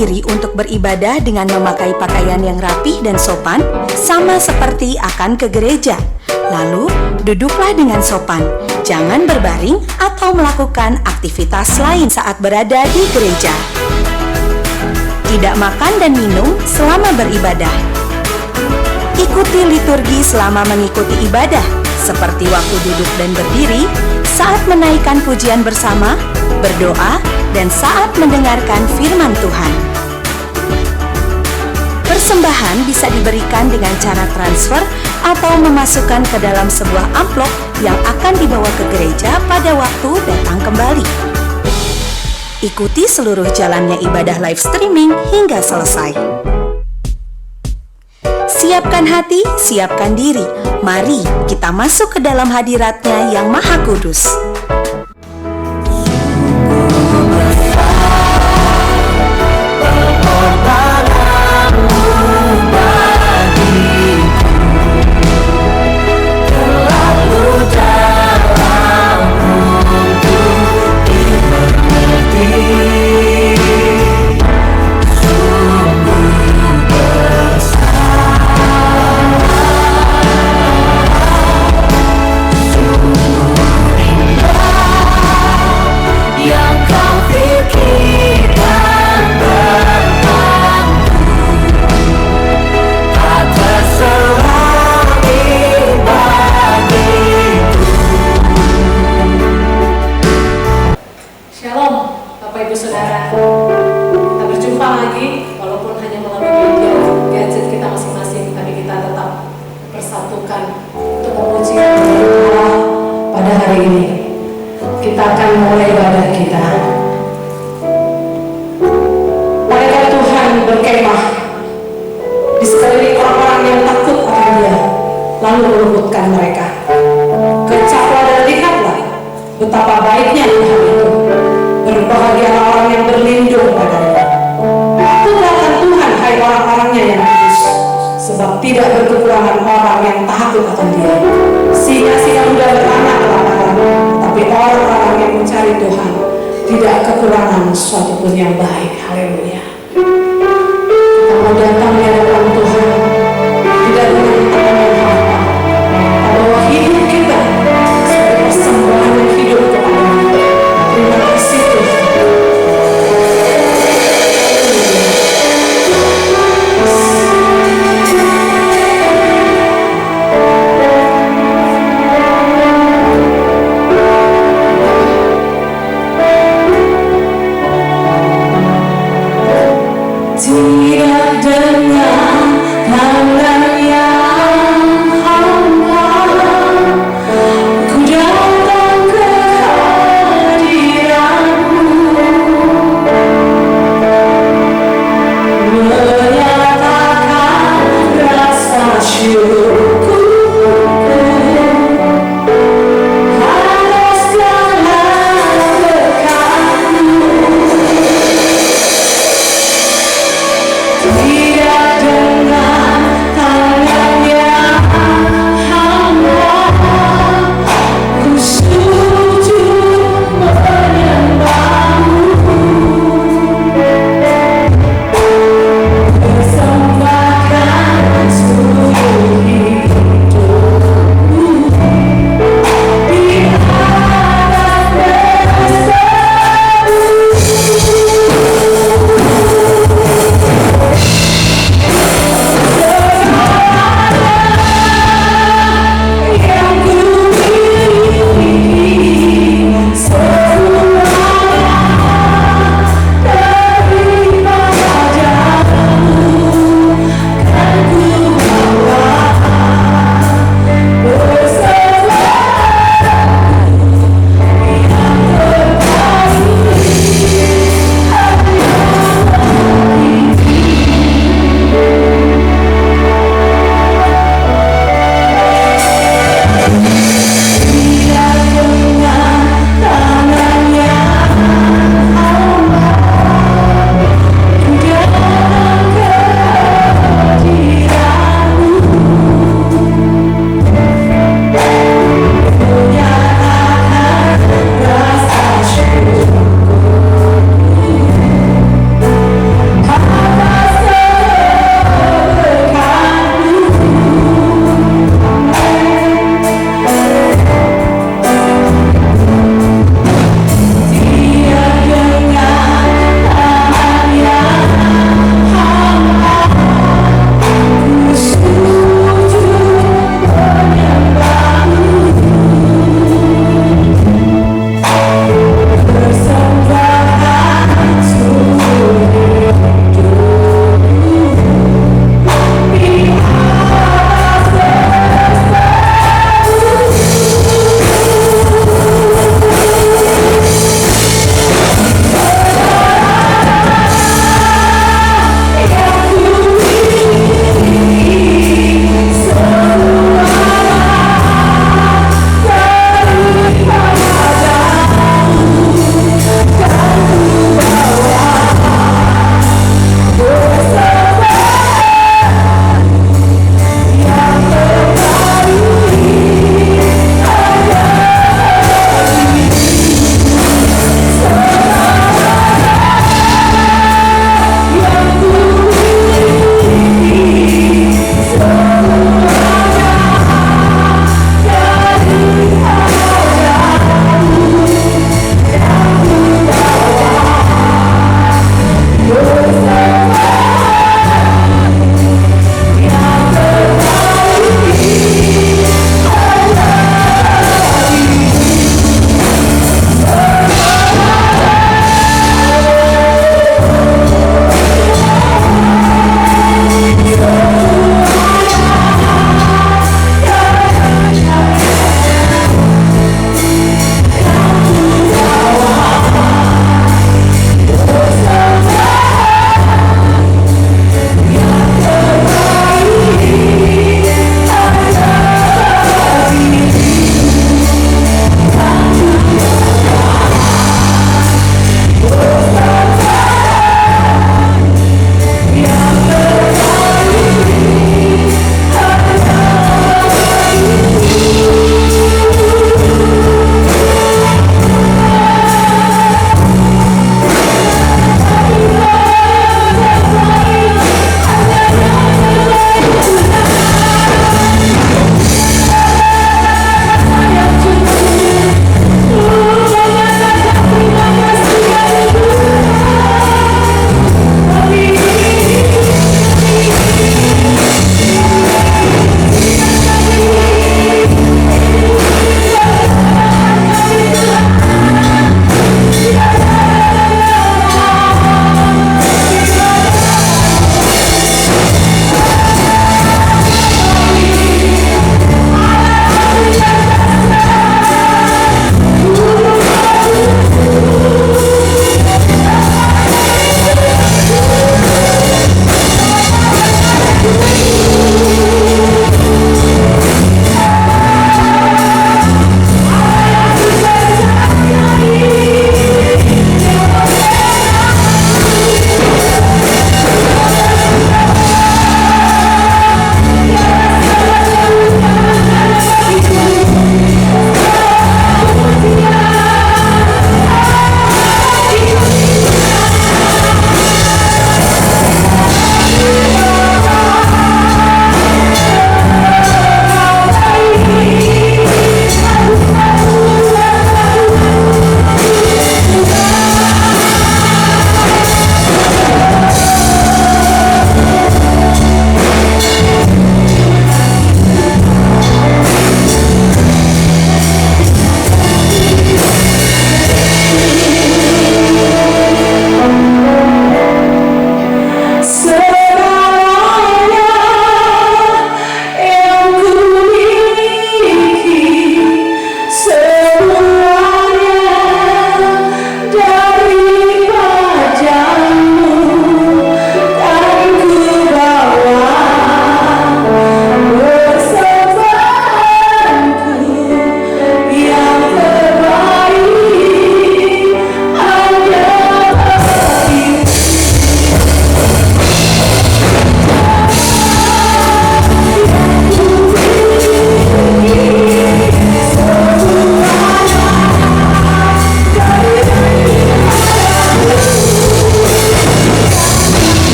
diri untuk beribadah dengan memakai pakaian yang rapih dan sopan, sama seperti akan ke gereja. Lalu, duduklah dengan sopan. Jangan berbaring atau melakukan aktivitas lain saat berada di gereja. Tidak makan dan minum selama beribadah. Ikuti liturgi selama mengikuti ibadah, seperti waktu duduk dan berdiri, saat menaikkan pujian bersama, berdoa, dan saat mendengarkan firman Tuhan. Persembahan bisa diberikan dengan cara transfer atau memasukkan ke dalam sebuah amplop yang akan dibawa ke gereja pada waktu datang kembali. Ikuti seluruh jalannya ibadah live streaming hingga selesai. Siapkan hati, siapkan diri. Mari kita masuk ke dalam hadirat-Nya yang Maha Kudus.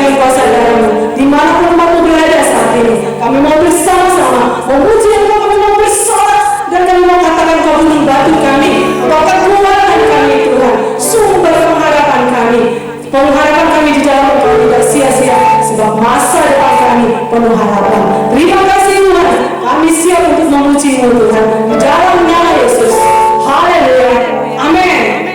dalam kuasa darah-Mu. Dimanapun umat-Mu berada saat ini, kami mau bersama-sama memuji Engkau, kami mau bersorak, dan kami mau katakan Kau gunung batu kami, Engkau kekuatan kami Tuhan, sumber pengharapan kami. Pengharapan kami di dalam Engkau tidak sia-sia, sebab masa depan kami penuh harapan. Terima kasih Tuhan, kami siap untuk memuji-Mu Tuhan, di dalam nama Yesus. Haleluya, amin.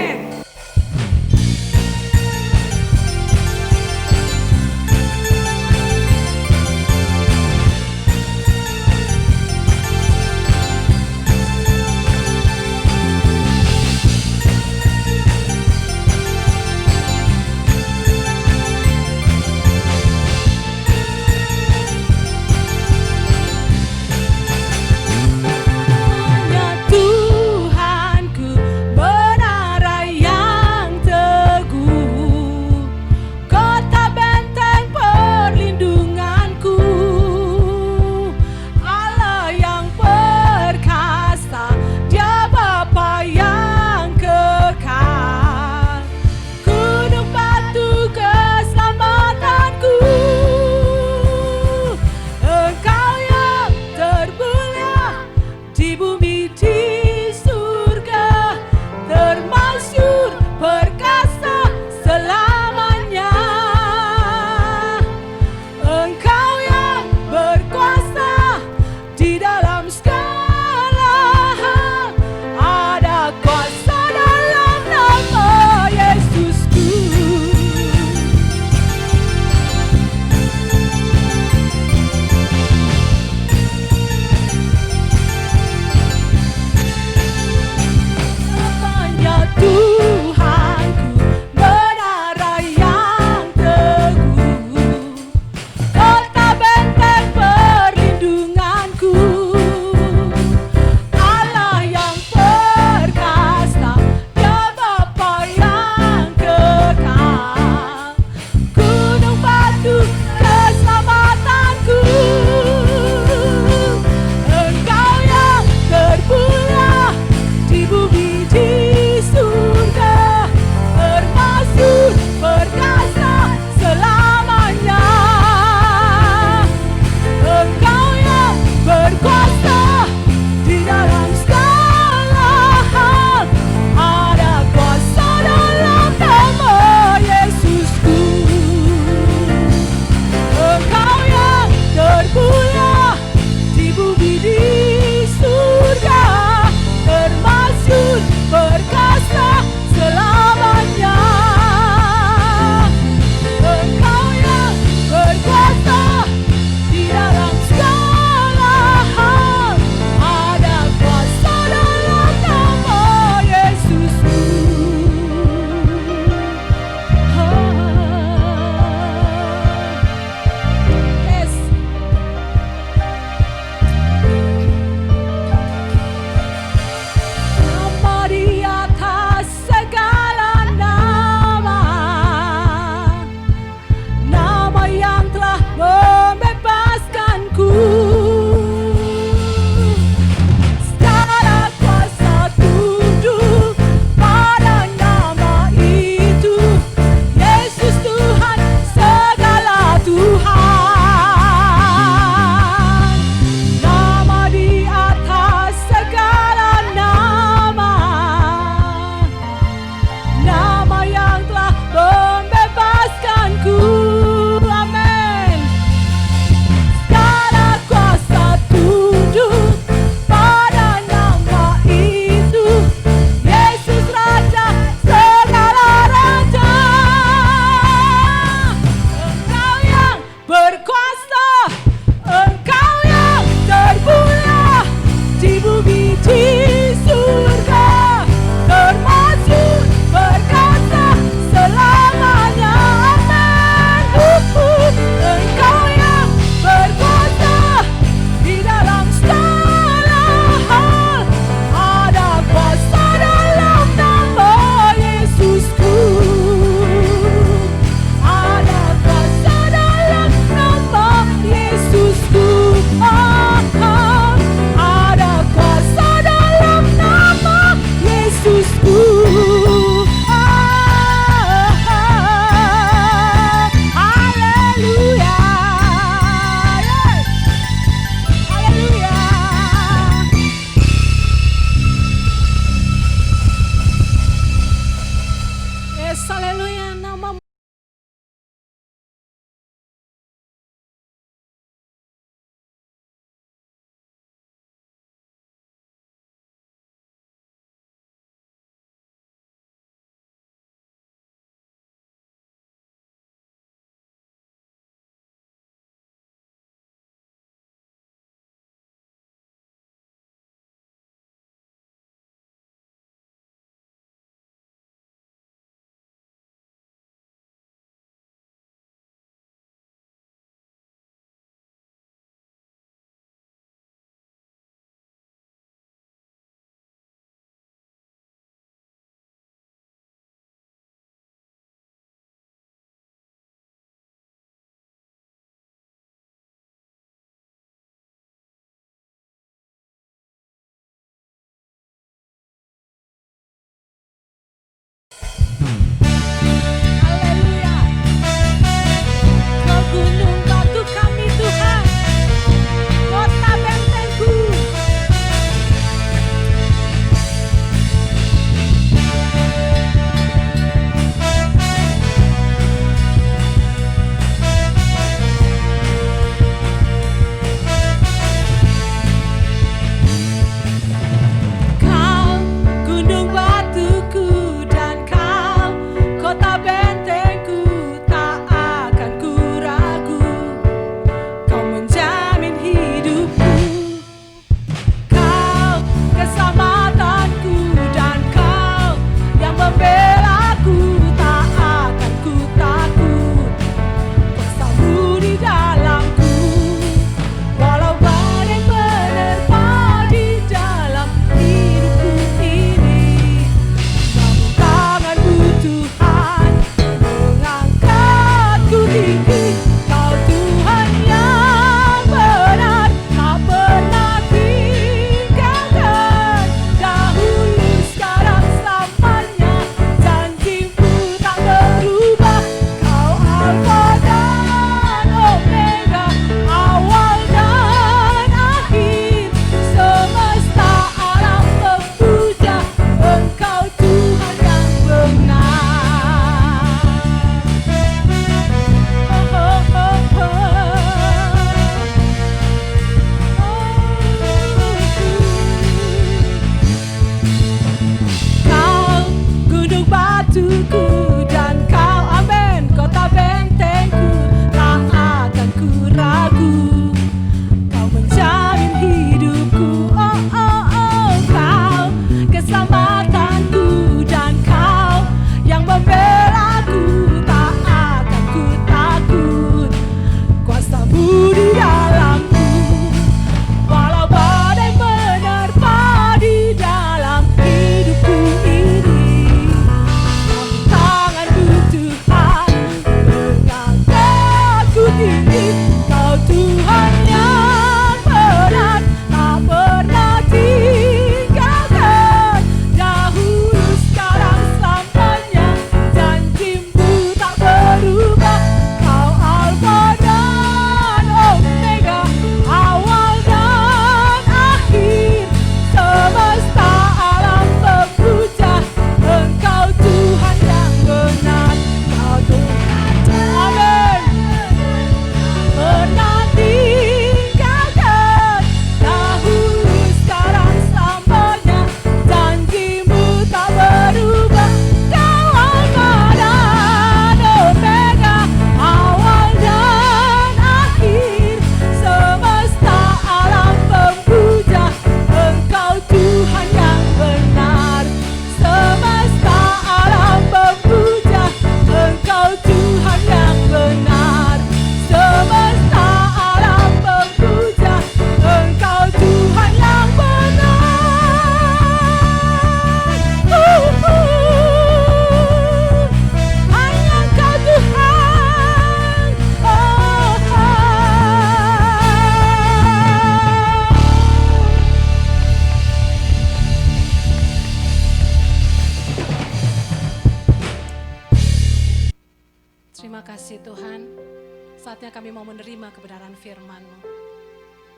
Saatnya kami mau menerima kebenaran firman-Mu.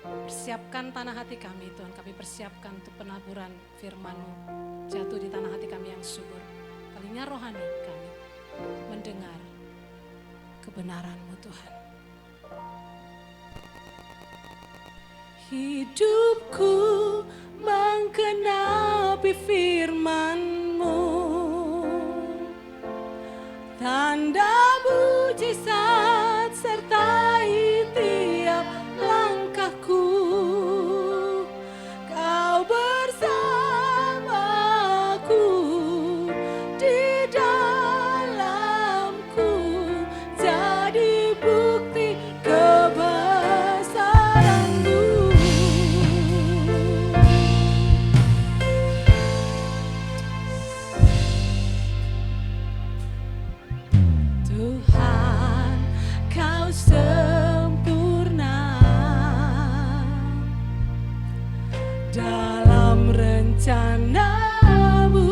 Persiapkan tanah hati kami Tuhan, kami persiapkan untuk penaburan firman-Mu jatuh di tanah hati kami yang subur. Telinga rohani kami mendengar kebenaran-Mu Tuhan. Hidupku menggenapi firman-Mu, tanda mujizat sertai tiap langkahku. Kau bersamaku di dalamku, jadi bukti kebesaran-Mu. Tuhan, Kau sempurna dalam rencana-Mu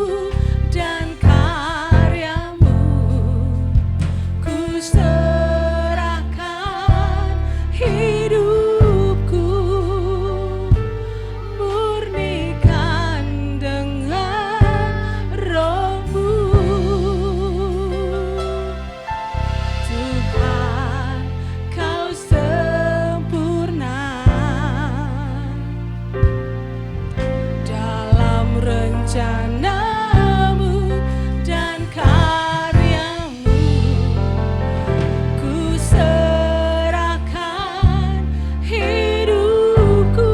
dan karya-Mu. Ku serahkan hidupku, murnikan dengan Roh-Mu. Tuhan, Kau sempurna dalam rencana-Mu dan karya-Mu. Ku serahkan hidupku,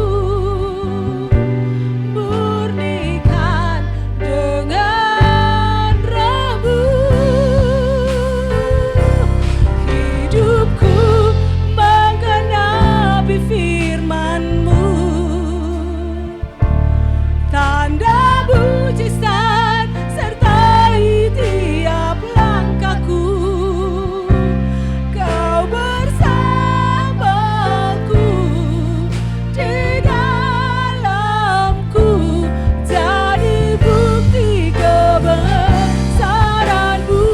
murnikan dengan Roh-Mu. Hidupku menggenapi firman-Mu, tanda mujizat sertai tiap langkahku. Kau bersamaku di dalamku, jadi bukti kebesaran-Mu.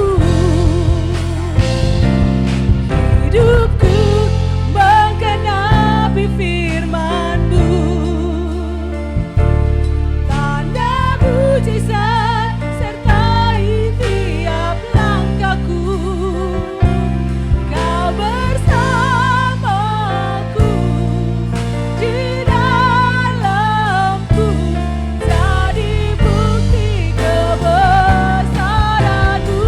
Hidupku menggenapi firman-Mu, tanda mujizat sertai tiap langkahku. Kau bersamaku di dalamku, jadi bukti kebesaran-Mu.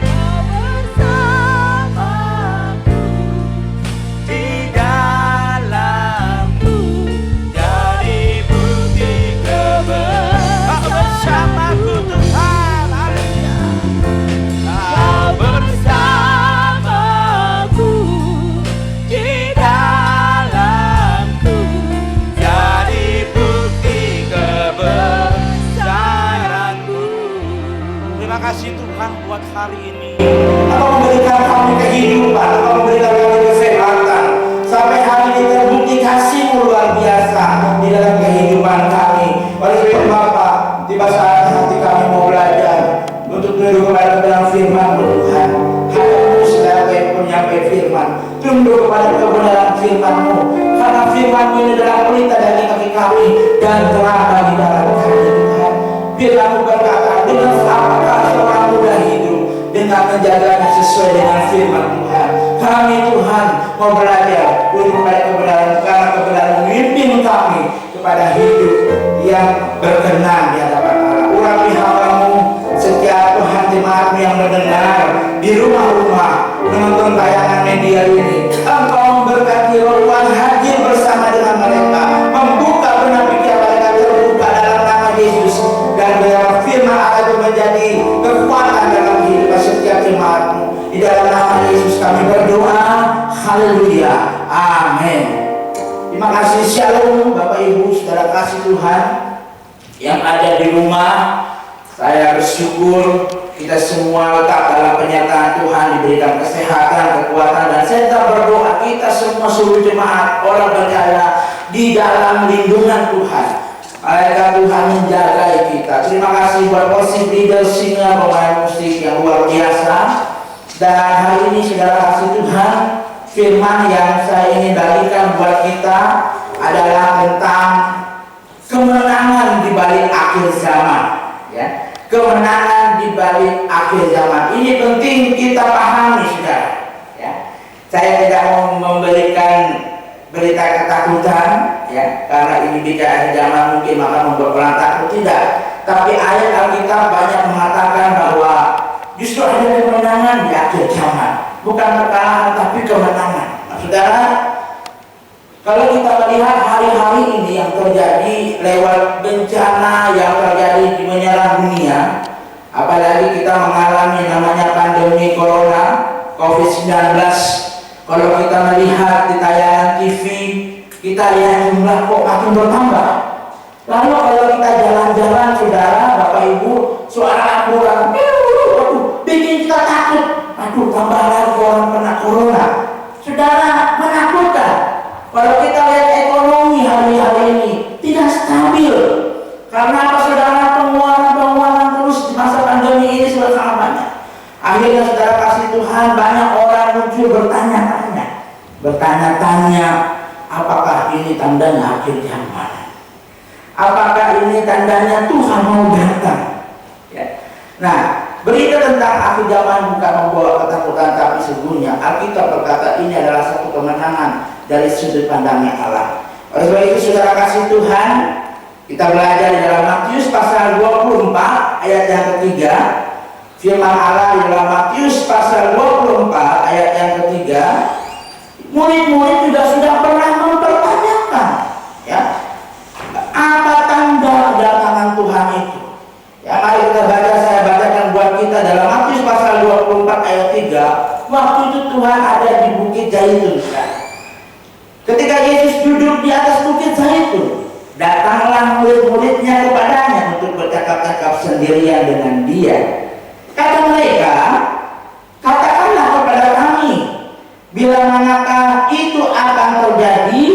Kau bersamaku di dalamku, jadi bukti kebesaran. Bersamaku Tuhan, haleluya. Kau bersamaku di dalamku, jadi bukti kebesaran-Mu. Terima kasih Tuhan buat hari ini. Engkau memberikan kami kehidupan, Engkau memberikan kami kesehatan. Sampai hari ini terbukti kasih-Mu luar biasa di dalam kehidupan kami. Oleh sebab itu Bapa, tiba saat hati kami mau belajar untuk tunduk kepada kebenaran firman-Mu Tuhan. Hanya-Mu sebagai penyampai firman, tunduk kepada kebenaran firman-Mu. Karena firman-Mu ini adalah pelita dari kaki kami dan terang bagi jalan kami Tuhan. Firman-Mu berkata, dengan apakah seorang muda hidup dengan menjaganya sesuai dengan firman Tuhan. Kami Tuhan mau belajar untuk kepada kebenaran, karena kebenaran memimpin kami kepada hidup yang berkenan di hadapan Allah. Urapi hamba-Mu setiap Tuhan jemaat-Mu yang mendengar di rumah-rumah menonton tayangan media ini. Engkau memberkati ruang hadir bersama dengan mereka, membuka benak pikiran mereka terbuka dalam nama Yesus, dan biar firman Allah itu menjadi kekuatan dalam hidup setiap jemaat-Mu. Di dalam nama Yesus kami berdoa, haleluya, amin. Terima kasih, shalom Bapak Ibu saudara kasih Tuhan yang ada di rumah. Saya bersyukur kita semua letak dalam penyertaan Tuhan, diberikan kesehatan, kekuatan, dan saya tetap berdoa kita semua seluruh jemaat orang percaya di dalam lindungan Tuhan. Malaikat Tuhan menjaga kita. Terima kasih buat worship leader, singer, pemain musik yang luar biasa. Dan hari ini saudara kasih Tuhan, firman yang saya ingin bagikan buat kita adalah tentang kemenangan di balik akhir zaman, ya. Kemenangan di balik akhir zaman. Ini penting kita pahami, saudara, ya. Saya tidak mau memberikan berita ketakutan, ya, karena ini bicara akhir zaman mungkin maka membuat orang takut, tidak. Tapi ayat Alkitab banyak mengatakan bahwa justru ada kemenangan di akhir zaman. Bukan kekalahan tapi kemenangan. Nah, saudara, kalau kita melihat hari-hari ini yang terjadi lewat bencana yang terjadi di menyerang dunia, apalagi kita mengalami namanya pandemi corona COVID-19. Kalau kita melihat di tayangan TV, kita lihat jumlah kok makin bertambah. Lalu kalau kita jalan-jalan, saudara, Bapak Ibu, suara kurang, bikin kita takut. Aduh, tambah lagi orang kena corona. Saudara, menakutkan. Kalau kita lihat ekonomi hari-hari ini tidak stabil. Karena apa, saudara? Pengeluaran terus di masa pandemi ini sudah sangat banyak. Akhirnya saudara kasih Tuhan, banyak orang muncul bertanya-tanya, apakah ini tandanya akhir zaman? Apakah ini tandanya Tuhan mau datang? Ya. Nah, berita tentang akhir zaman bukan membawa ketakutan, tapi sesungguhnya Alkitab berkata ini adalah satu kemenangan dari sudut pandangnya Allah. Oleh sebab itu saudara kasih Tuhan, kita belajar di dalam Matius pasal 24 ayat yang ketiga. Firman Allah di dalam Matius pasal 24 ayat yang ketiga. Murid-murid juga sudah pernah mempertanyakan, ya, apa tanda kedatangan Tuhan itu. Ya, mari kita baca, saya bacakan buat kita dalam Matius pasal 24 ayat 3. Waktu itu Tuhan ada di Bukit Zaitun. Ketika Yesus duduk di atas Bukit Zaitun, datanglah murid-muridnya kepadanya untuk bercakap-cakap sendirian dengan dia. Kata mereka, katakanlah kepada kami, bila manakah itu akan terjadi,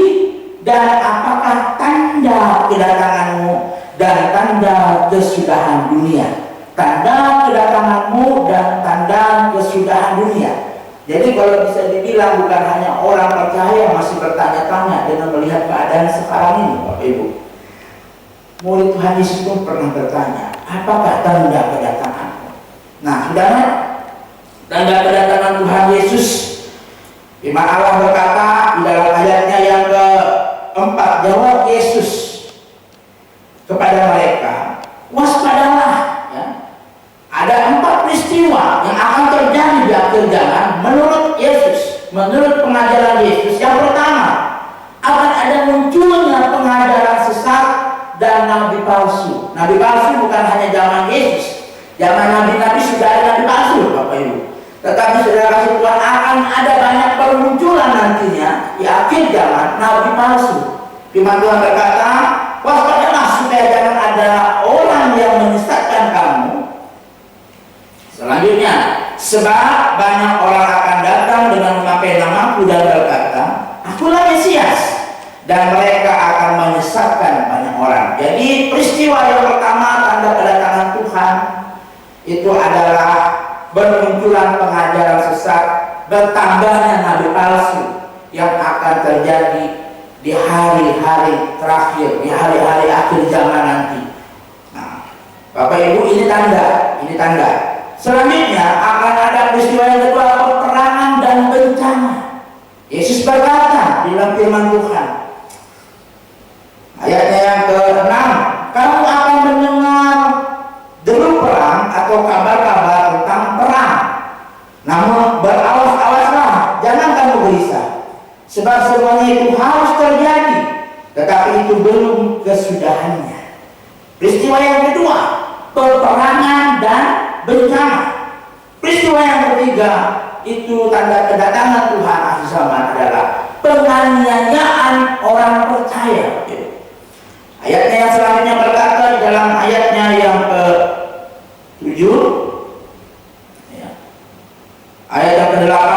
dan apakah tanda kedatanganmu dan tanda kesudahan dunia. Tanda kedatanganmu dan tanda kesudahan dunia. Jadi kalau bisa dibilang bukan hanya orang percaya masih bertanya-tanya dengan melihat keadaan sekarang ini, Bapak Ibu. Murid Tuhan Yesus pun pernah bertanya, apakah tanda kedatanganmu? Nah, saudara, tanda kedatangan Tuhan Yesus, firman Allah berkata di dalam ayatnya yang keempat, jawab Yesus kepada mereka, waspadalah, ya. Ada 4 peristiwa yang akan terjadi di akhir zaman menurut Yesus, menurut pengajaran Yesus. Yang pertama, akan ada munculnya pengajaran sesat dan nabi palsu. Nabi palsu bukan hanya zaman Yesus, zaman nabi-nabi sudah ada nabi palsu, Bapak Ibu. Tetapi saudara kasih Tuhan, akan ada banyak permunculan nantinya di akhir zaman nabi palsu. Firman Tuhan berkata, waspadalah supaya jangan ada orang yang menyesatkan kamu. Selanjutnya, sebab banyak orang akan datang dengan memakai namaku dan berkata, akulah Mesias, dan mereka akan menyesatkan banyak orang. Jadi peristiwa yang pertama tanda kedatangan Tuhan itu adalah bermunculan pengajaran sesat, bertambahnya nabi palsu yang akan terjadi di hari-hari terakhir, di hari-hari akhir zaman nanti. Nah, Bapak Ibu, ini tanda, ini tanda. Selanjutnya akan ada peristiwa yang kedua, peperangan dan bencana. Yesus berkata di dalam firman Tuhan, ayatnya yang ke-6, kamu akan mendengar deru perang atau kabar-kabar tentang perang. Namun berawas-awaslah, jangan kamu gelisah, sebab semuanya itu harus terjadi, tetapi itu belum kesudahannya. Peristiwa yang kedua, peperangan dan bencana. Peristiwa yang ketiga itu tanda kedatangan Tuhan akhir zaman adalah penganiayaan orang percaya. Ayatnya yang selanjutnya berkata di dalam ayatnya yang ke-7, ya, ayat yang ke-8,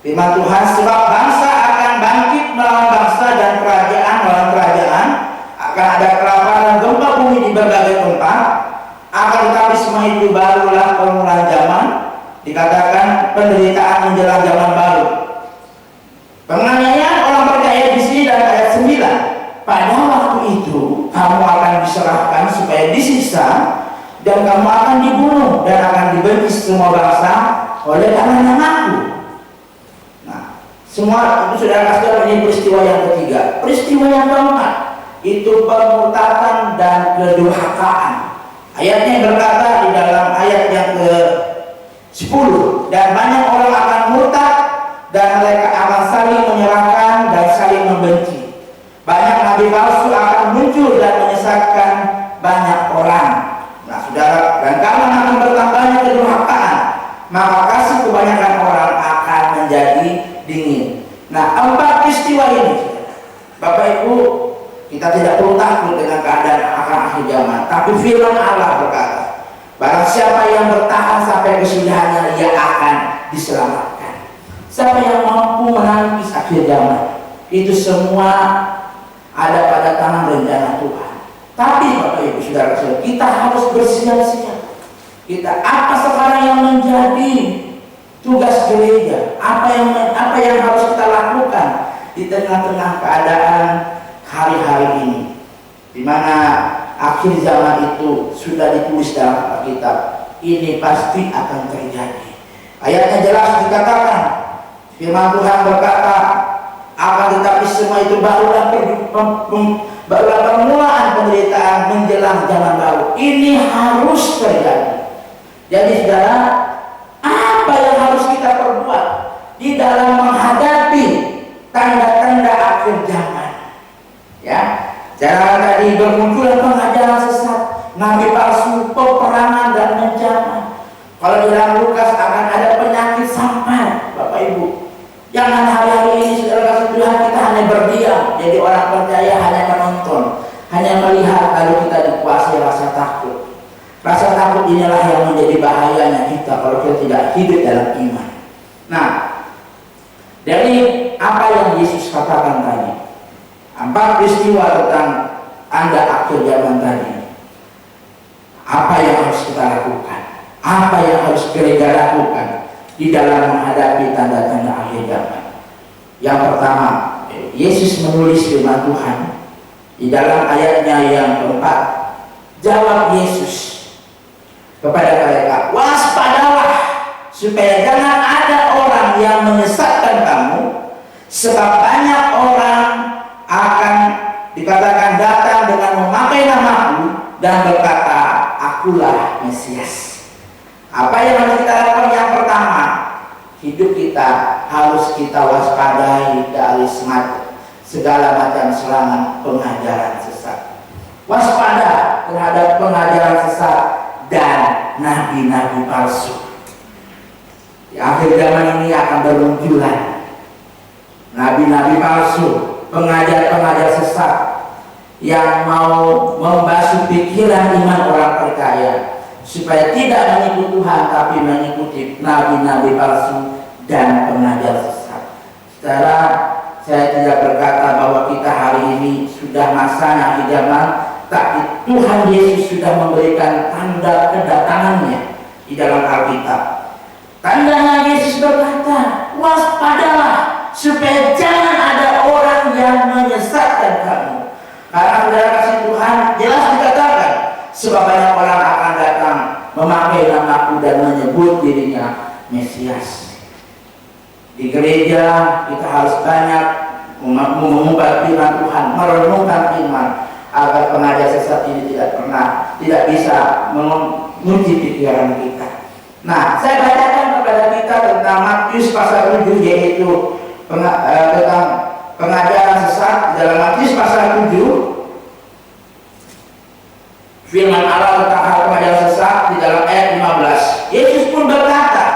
firman Tuhan, sebab bangsa akan bangkit melawan bangsa dan kerajaan melawan kerajaan, akan ada kelaparan dan gempa bumi di berbagai tempat. Akan tetapi semua itu barulah permulaan zaman. dikatakan penderitaan menjelang zaman baru. Penganiayaan orang percaya di sini dalam ayat 9. Pada waktu itu kamu akan diserahkan supaya disiksa, dan kamu akan dibunuh dan akan dibenci semua bangsa oleh karena namaku. Nah, semua itu sudah kasih, ini peristiwa yang ketiga. Peristiwa yang keempat itu pemurtadan dan kedurhakaan. Ayatnya berkata di dalam ayat yang ke-10, dan banyak orang akan murtad dan mereka akan saling menyerahkan dan saling membenci. Banyak nabi palsu akan muncul dan menyesatkan banyak orang. Nah, saudara, dan karena akan bertambahnya kedurhakaan, maka kasih kebanyakan orang akan menjadi dingin. Nah, 4 peristiwa ini, Bapak Ibu, kita tidak perlu takut dengan keadaan akan akhir zaman. Tapi firman Allah berkata, barang siapa yang bertahan sampai kesudahannya, ia akan diselamatkan. Siapa yang mampu menangis akhir zaman, itu semua ada pada tangan rencana Tuhan. Tapi Bapak Ibu Saudara-saudara, kita harus bersiap-siap. Kita apa sekarang yang menjadi tugas gereja? Apa yang harus kita lakukan di tengah-tengah keadaan hari-hari ini, di mana akhir zaman itu sudah ditulis dalam Alkitab. Ini pasti akan terjadi. Ayatnya jelas dikatakan, firman Tuhan berkata, akan tetapi semua itu barulah permulaan penderitaan menjelang zaman baru. Ini harus terjadi. Jadi saudara, apa yang harus kita perbuat di dalam menghadapi tanda-tanda akhir zaman? Ya, jangan tadi bermunculan pengajaran sesat, nabi palsu, peperangan dan bencana. Kalau di dalam Lukas akan ada penyakit sampai, Bapak Ibu. Jangan hari-hari ini saudara kasih Tuhan kita hanya berdiam, jadi orang percaya hanya menonton, hanya melihat, lalu kita dikuasai rasa takut. Rasa takut inilah yang menjadi bahayanya kita kalau kita tidak hidup dalam iman. Nah, dari apa yang Yesus katakan tadi, 4 peristiwa tentang tanda akhir zaman tadi. Apa yang harus kita lakukan? Apa yang harus gereja lakukan di dalam menghadapi tanda-tanda akhir zaman? Yang pertama, Yesus menulis firman Tuhan di dalam ayatnya yang keempat. Jawab Yesus kepada mereka, waspadalah supaya jangan ada orang yang menyesatkan kamu, sebab banyak orang akan dikatakan datang dengan memakai namaku dan berkata, akulah Mesias. Apa yang harus kita lakukan? Yang pertama, hidup kita harus kita waspadai dari segala macam serangan pengajaran sesat. Waspada terhadap pengajaran sesat dan nabi-nabi palsu. Di akhir zaman ini akan bermunculan nabi-nabi palsu, pengajar-pengajar sesat yang mau membasuh pikiran iman orang percaya supaya tidak mengikuti Tuhan tapi mengikuti nabi-nabi palsu dan pengajar sesat. Saudara, saya tidak berkata bahwa kita hari ini sudah masanya akhir zaman, tapi Tuhan Yesus sudah memberikan tanda kedatangannya di dalam Alkitab. Tandanya Yesus berkata, waspadalah supaya jangan ada orang yang menyesatkan kamu. Karena saudara kasih Tuhan jelas dikatakan, sebab banyak orang akan datang memakai namaku dan menyebut dirinya Mesias. Di gereja kita harus banyak mengubah firman Tuhan, merenungkan iman, agar pengajar sesat ini tidak bisa mengunci pikiran kita. Nah, saya bacakan kepada kita tentang Matius pasal 7, yaitu tentang pengajaran sesat. Dalam Matius pasal 7, firman Allah tentang hal pengajaran sesat di dalam ayat 15. Yesus pun berkata,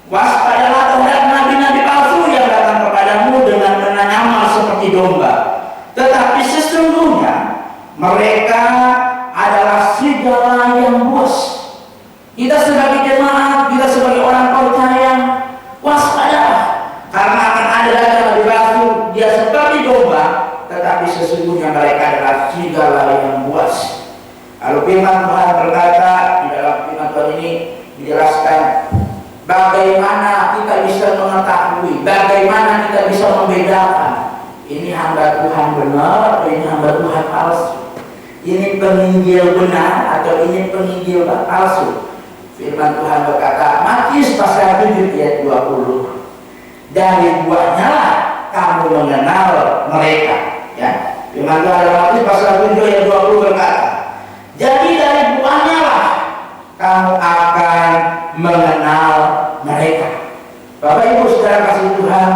waspadalah terhadap nabi-nabi palsu yang datang kepadamu dengan menyamar seperti domba, tetapi sesungguhnya mereka adalah serigala yang buas. Kita sebagai jemaat, kita sebagai orang percaya, waspadalah, karena akan ada nabi palsu, dia seperti domba, tetapi sesungguhnya mereka adalah serigala yang buas. Lalu firman Tuhan berkata, di dalam firman Tuhan ini dijelaskan bisa mengetahui, bagaimana kita bisa membedakan ini hamba Tuhan benar atau ini hamba Tuhan palsu, ini penginjil benar atau ini penginjil palsu. Firman Tuhan berkata, Matius pasal 7 ayat 20, dari buahnya lah kamu mengenal mereka. Ya, Firman Tuhan dalam Matius pasal 7 ayat 20 berkata, jadi dari buahnya lah kamu akan mengenal mereka. Bapak Ibu saudara kasih Tuhan,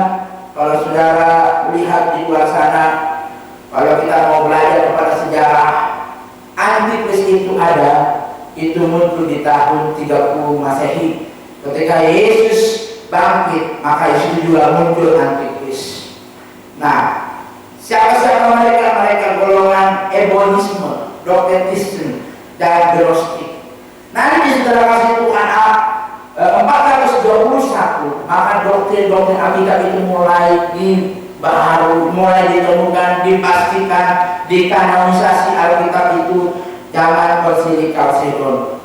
kalau saudara lihat di luar sana, kalau kita mau belajar kepada sejarah, Antikris itu ada, itu muncul di tahun 30 Masehi. Ketika Yesus bangkit, maka Yesus juga muncul Antikris. Nah, siapa-siapa mereka? Mereka golongan Ebonisme, Doketisme, dan Gnostik. Nanti saudara kasih Tuhan 421, maka doktrin-doktrin Alkitab itu mulai dibaharui, mulai ditemukan, dipastikan, dikanonisasi Alkitab itu zaman Konsili Kalsedon.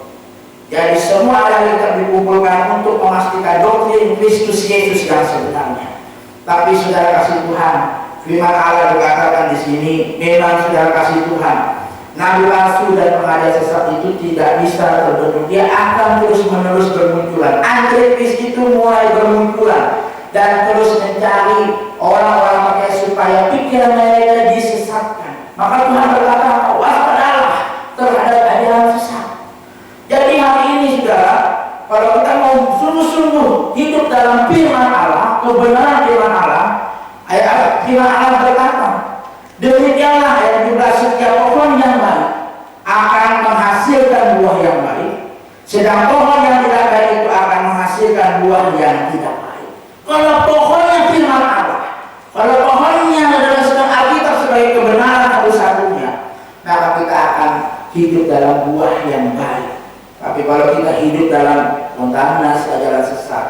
Jadi semua Alkitab dikumpulkan untuk memastikan doktrin Kristus Yesus yang sebenarnya. Tapi saudara kasih Tuhan, firman Allah dikatakan di sini, memang saudara kasih Tuhan, nabi palsu dan pengajar sesat itu tidak bisa terbentuk. Dia akan terus-menerus bermunculan. Antikris itu mulai bermunculan dan terus mencari orang-orang pakai supaya pikiran mereka disesatkan. Maka Tuhan berkata, waspadalah terhadap ajaran sesat. Jadi hari ini saudara, kalau kita mau sungguh-sungguh hidup dalam firman Allah, kebenaran firman Allah, ayat firman Allah berkata, demikianlah ayat 17, setiap pohon yang baik akan menghasilkan buah yang baik, sedang pohon yang tidak baik itu akan menghasilkan buah yang tidak baik. Kalau pohonnya firman Allah, kalau pohonnya adalah sedang Alkitab sebagai kebenaran satu-satunya, maka kita akan hidup dalam buah yang baik. Tapi kalau kita hidup dalam kontaminasi ajaran sesat,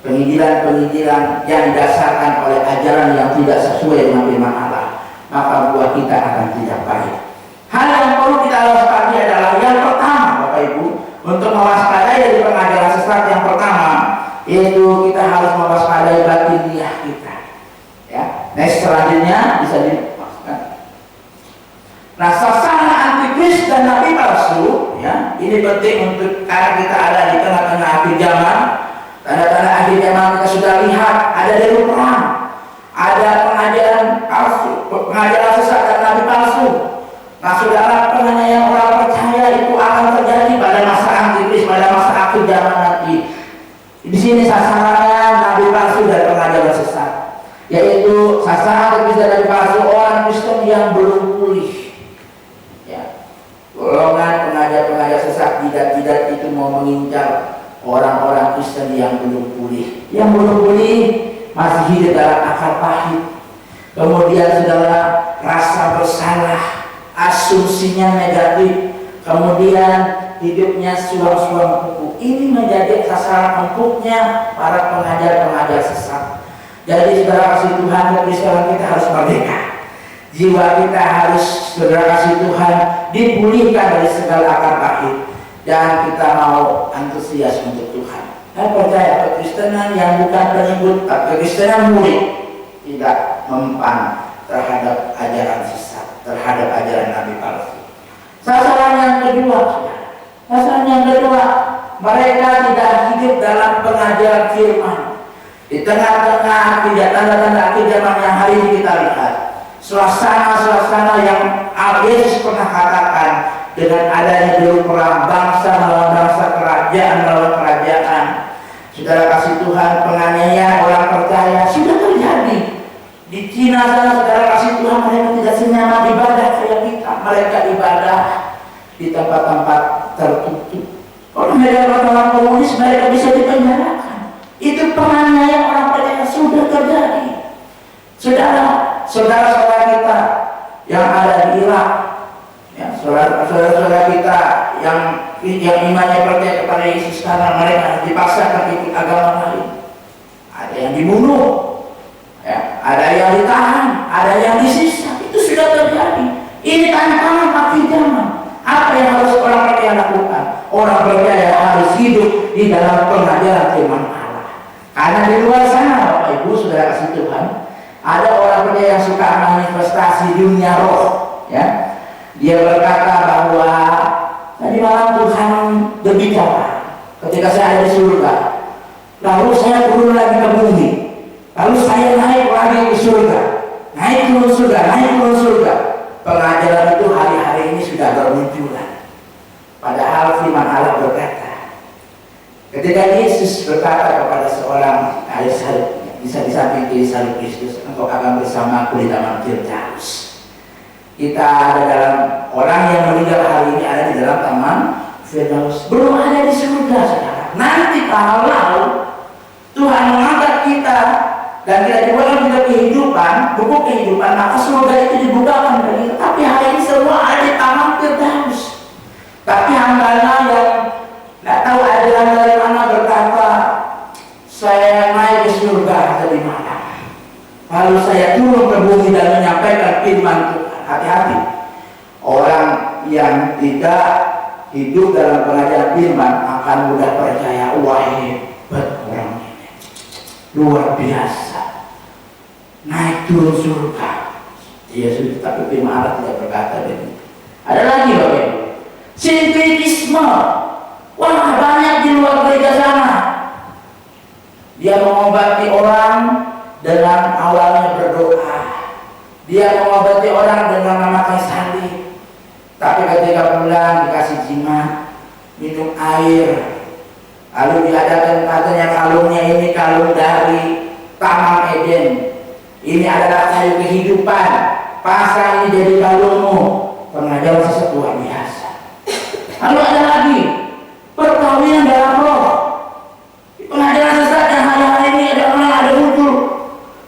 penginjilan-penginjilan yang didasarkan oleh ajaran yang tidak sesuai dengan firman Allah, maka buah kita akan tidak baik. Hal yang perlu kita waspadai adalah yang pertama, Bapak Ibu, untuk mewaspadai dari pengajaran sesat yang pertama, yaitu kita harus mewaspadai batiniah kita. Ya, next selanjutnya bisa dimaksudkan. Nah, sasaran antikris dan nabi palsu, ya, ini penting untuk karena kita ada di tengah-tengah akhir zaman. Tanda-tanda akhir zaman kita sudah lihat ada dari perang, ada pengajaran palsu, pengajaran sesat dan nabi palsu. Nah, saudara, penganiayaan orang percaya itu akan terjadi pada masa antikris, pada masa akhir zaman nanti. Di sini sasarannya nabi palsu dan pengajaran sesat, yaitu sasaran antikris dan nabi palsu orang Kristen yang belum pulih. Ya, golongan pengajar-pengajar sesat tidak itu mau mengincar orang-orang Kristen yang belum pulih. Yang belum pulih masih hidup dalam akal pahit. Kemudian saudara, rasa bersalah, asumsinya negatif, kemudian hidupnya suam-suam kuku. Ini menjadi sasaran empuknya para pengajar-pengajar sesat. Jadi saudara kasih Tuhan, Kristen kita harus merdeka. Jiwa kita harus, saudara kasih Tuhan, dipulihkan dari segala akar pahit, dan kita mau antusias untuk Tuhan. Saya percaya kekristenan yang bukan pengikut, tapi kekristenan murid tidak mempan terhadap ajaran sesat, terhadap ajaran nabi palsu. Sasaran yang kedua, mereka tidak hidup dalam pengajaran firman. Di tengah-tengah tidak tanda-tanda akhir zaman yang hari ini kita lihat, suasana-suasana yang Yesus pernah katakan, dengan adanya dulu perang bangsa melawan bangsa, kerajaan melawan kerajaan. Saudara kasih Tuhan, penganiayaan orang percaya sudah terjadi. Di Cina sana, saudara kasih Tuhan, mereka tidak senyaman ibadah kayak kita. Mereka ibadah di tempat-tempat tertutup. Kalau mereka orang komunis, mereka bisa dipenjarakan. Itu penganiayaan orang percaya sudah terjadi. Saudara-saudara kita yang ada di Irak, ya, saudara-saudara kita yang imannya percaya kepada Yesus, karena mereka dipaksakan ikut agama lain. Ada yang dibunuh, ya, ada yang ditahan, ada yang disiksa. Itu sudah terjadi. Ini tantangan akhir zaman. Apa yang harus orang percaya lakukan? Orang percaya harus hidup di dalam pengajaran firman Allah. Karena di luar sana, Bapak Ibu, saudara kasih Tuhan, ada orang percaya yang suka manifestasi dunia roh, ya. Dia berkata bahwa tadi malam Tuhan berbicara ketika saya ada di surga, lalu saya turun lagi ke bumi, lalu saya naik lagi ke surga, naik turun surga, naik turun surga. Pengajaran itu hari-hari ini sudah bermunculan. Padahal firman Allah berkata, ketika Yesus berkata kepada seorang ayah salib, bisa di samping kiri salib Kristus, engkau akan bersama aku di taman Firdaus. Kita ada dalam, orang yang meninggal hari ini ada di dalam taman Firdaus, belum ada di surga, saudara. Nanti kalau Tuhan mengangkat kita dan kita dibuatkan kita kehidupan, buku kehidupan, maka surga itu dibukakan bagi kita. Tapi hari ini semua ada di taman Firdaus. Tapi hambanya yang nggak tahu ajaran dari mana berkata, saya naik ke surga tadi malam, lalu saya turun ke bumi dan menyampaikan firman Tuhan. Hati-hati, orang yang tidak hidup dalam pengajaran firman akan mudah percaya, wah hebat orang ini, luar biasa, naik turun surga. Yesus, tapi firman Allah tidak berkata begitu. Ada lagi Bapak Ibu, spiritisme. Wah, banyak di luar gereja sana. Dia mengobati orang dengan awalnya berdoa. Dia mengobati orang dengan memakai salib. Tapi ketika pulang dikasih jimat, minum air, lalu diadakan katanya kalungnya ini kalung dari Taman Eden. Ini adalah kayu kehidupan. Pasang ini jadi kalungmu. Pengajaran sesuatu luar biasa. Lalu ada lagi perkawinan dalam roh. Pengajaran sesat yang hari-hari ini ada muncul.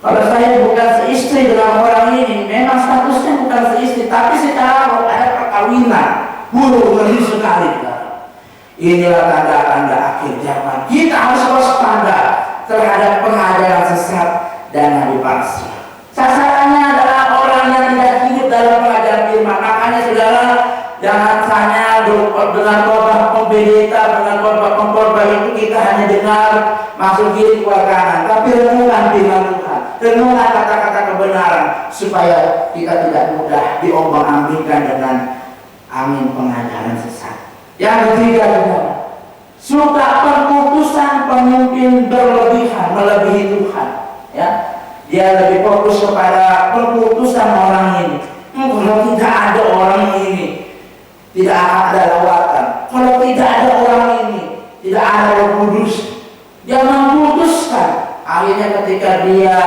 Kalau saya bukan seistri dengan orang ini, memang statusnya bukan seistri, tapi secara roh ada perkawinan. Ngeri sekali. Inilah tanda-tanda akhir zaman. Kita harus waspada terhadap pengajaran sesat dan nabi palsu. Sasarannya adalah orang yang tidak hidup dalam pengajaran firman. Makanya saudara, jangan hanya dengan khotbah pembedeta, dengan khotbah pengkhotbah itu kita hanya dengar masuk kiri keluar kanan, tapi renungan firman Tuhan, renungan kata-kata kebenaran, supaya kita tidak mudah diombang-ambingkan dengan angin pengajaran sesat. Yang ketiga juga, suka perputusan pemimpin berlebihan, melebihi Tuhan. Ya, dia lebih fokus kepada perputusan orang ini. Kalau tidak ada orang ini, tidak akan ada lawatan. Kalau tidak ada orang ini, tidak ada Roh Kudus. Dia memutuskan. Akhirnya ketika dia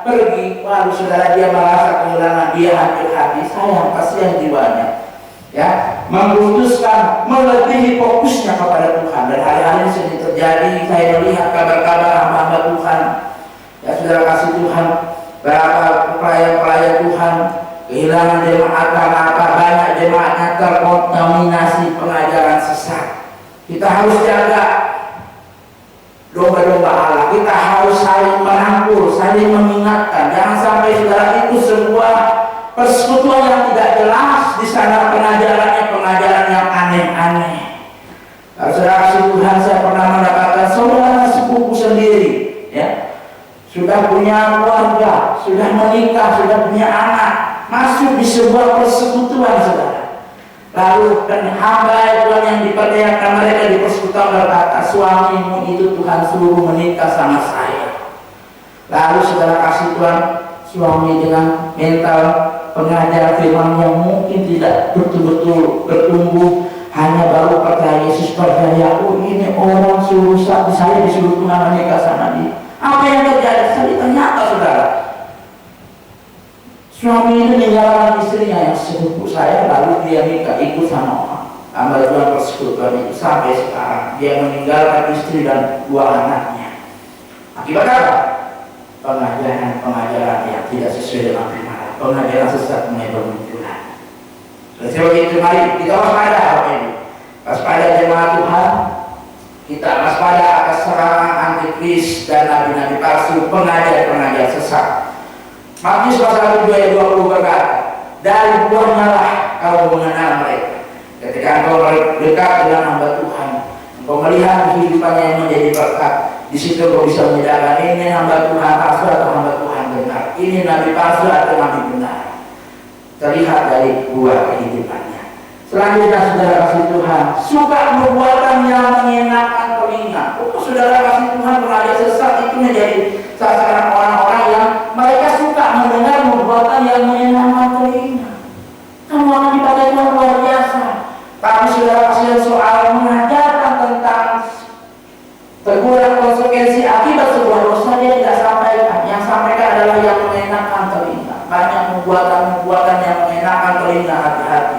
pergi, lalu saudara, dia merasa kehilangan, dia hancur hati, sayang, kasihan jiwanya. Ya, memutuskan melebihi fokusnya kepada Tuhan. Dan hari-hari ini sering terjadi. Saya melihat kabar-kabar hamba-hamba Tuhan. Ya, saudara kasih Tuhan, berapa pelayan-pelayan Tuhan kehilangan jemaat karena apa? Banyak jemaatnya terkontaminasi pengajaran sesat. Kita harus jaga domba-domba Allah. Kita harus saling merangkul, saling mengingatkan. Jangan sampai saudara itu sebuah persekutuan yang tidak jelas, di sana pengajarannya pengajaran yang aneh-aneh. Saudara kasih Tuhan, saya pernah mendapatkan saudara sepupu sendiri, ya, sudah punya keluarga, sudah menikah, sudah punya anak, masuk di sebuah persekutuan, saudara. Lalu dan hamba Tuhan yang dipercayakan mereka di persekutuan berkata, suamimu itu Tuhan suruh menikah sama saya. Lalu saudara kasih Tuhan, suami dengan mental pengajar firman yang mungkin tidak betul-betul bertumbuh, hanya baru percaya Yesus, percaya, oh ini orang suruh saya disuruh Tuhan menikah sama dia. Apa yang terjadi? Ternyata saudara, suami itu meninggalkan istrinya yang sepupu saya, lalu dia nikah ikut sama orang hamba Tuhan persekutuan itu. Sampai sekarang dia meninggalkan istri dan 2 anaknya. Akibat apa? Pengajaran yang tidak sesuai dengan firman, pengajaran sesat mulai bermunculan. Oleh sebab itu mari kita waspada apa ini? Waspada jemaat Tuhan. Kita waspada atas serangan antikris dan nabi-nabi palsu, pengajar-pengajar sesat. Matius pasal 7 ayat 20 berkata, dari buahnya lah kau mengenal mereka. Ketika engkau dekat dengan hamba Tuhan, engkau melihat kehidupannya yang menjadi berkat, Di situ kau bisa membedakan ini hamba Tuhan palsu atau hamba Tuhan benar. Ini nabi palsu atau nabi benar. Terlihat dari buah kehidupannya. Selanjutnya saudara kasih Tuhan, suka perbuatan yang menyenangkan telinga. Saudara kasih Tuhan, pengajar sesat itu menjadi sasaran orang-orang yang mereka suka mendengar perbuatan yang menyenangkan telinga. Kamu akan dipakai Tuhan luar biasa. Tapi saudara kasih soal mengajarkan tentang teguran konsekuensi akibat sebuah dosa, dia tidak sampaikan. Yang sampaikan adalah yang menyenangkan telinga. Banyak perbuatan yang menyenangkan telinga, hati-hati.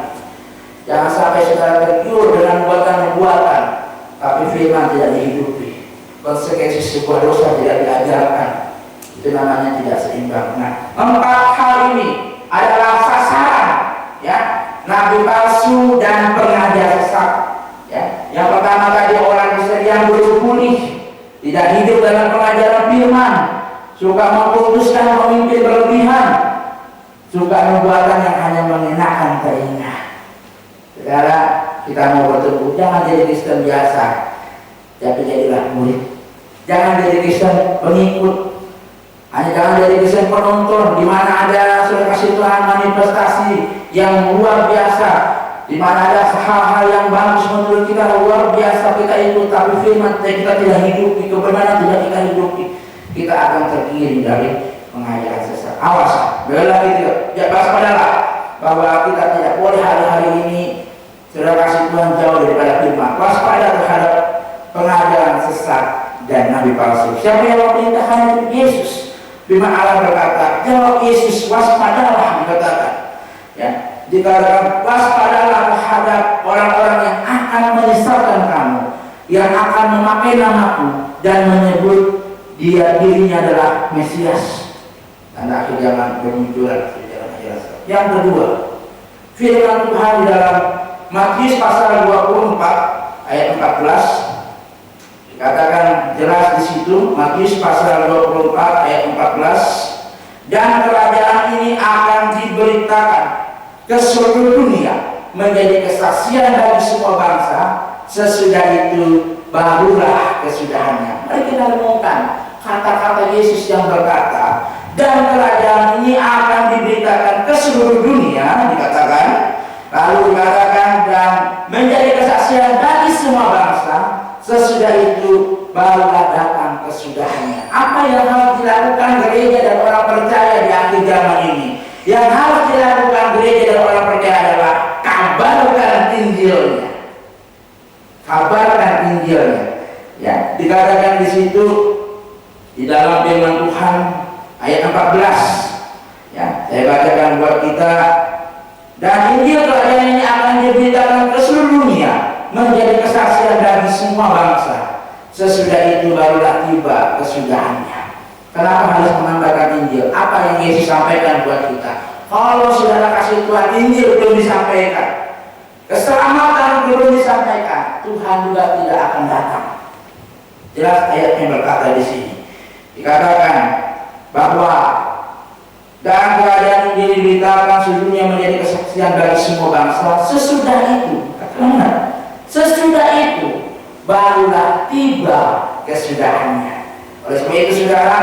Jangan sampai saudara tergiur dengan buatan-buatan, tapi firman tidak dihidupi. Konsekuensi sebuah dosa tidak diajarkan. Itu namanya tidak seimbang. Nah, 4 hal ini adalah sasaran, ya, nabi palsu dan pengajar sesat. Ya, yang pertama tadi orang Kristen yang belum pulih, tidak hidup dalam pengajaran firman, suka memutuskan pemimpin berlebihan, suka perbuatan yang hanya mengenakan telinga. Saudara, kita mau bertemu, jangan jadi Kristen biasa, tapi jadilah murid. Jangan jadi Kristen pengikut, hanya jangan jadi Kristen penonton, di mana ada saudara kasih Tuhan manifestasi yang luar biasa, di mana ada hal-hal yang bagus menurut kita luar biasa kita ikut, tapi firman kita tidak hidupi, kebenaran tidak kita hidupi, kita akan tergiring dari pengajaran sesat. Awas, bela gitu, ya waspadalah bahwa kita tidak boleh hari-hari ini saudara kasih Tuhan jauh daripada firman. Waspada terhadap pengajaran sesat dan nabi palsu. Siapa yang memerintahkan? Yesus. Firman Allah berkata, jawab Yesus, waspadalah, dikatakan. Ya, dikatakan waspadalah terhadap orang-orang yang akan menyesatkan kamu, yang akan memakai namaku dan menyebut dirinya adalah Mesias. Tanda akhir zaman bermunculan. Yang kedua, firman Tuhan di dalam Matius pasal 24 ayat 14 dikatakan jelas di situ. Matius pasal 24 ayat 14, dan kerajaan ini akan diberitakan ke seluruh dunia menjadi kesaksian bagi semua bangsa, sesudah itu barulah kesudahannya. Mari kita renungkan kata-kata Yesus yang berkata, dan kerajaan ini akan diberitakan ke seluruh dunia, dikatakan. Lalu dikatakan dan menjadi kesaksian bagi semua bangsa, sesudah itu barulah datang kesudahannya. Apa yang harus dilakukan gereja dan orang percaya di akhir zaman ini? Yang harus dilakukan gereja dan orang percaya adalah kabarkan Injilnya. Kabarkan Injilnya. Ya, dikatakan di situ di dalam firman Tuhan ayat 14. Ya, saya bacakan buat kita. Dan Injil kerajaan ini akan diberitakan ke seluruh dunia menjadi kesaksian bagi semua bangsa. Sesudah itu barulah tiba kesudahannya. Kenapa harus menambahkan Injil? Apa yang Yesus sampaikan buat kita? Kalau saudara kasih Tuhan Injil belum disampaikan, keselamatan belum disampaikan, Tuhan juga tidak akan datang. Jelas ayatnya berkata di sini. Dikatakan bahwa dan kerajaan ini diberitakan seluruhnya menjadi kesaksian bagi semua bangsa. Sesudah itu, sesudah itu barulah tiba kesudahannya. Oleh sebab itu saudara,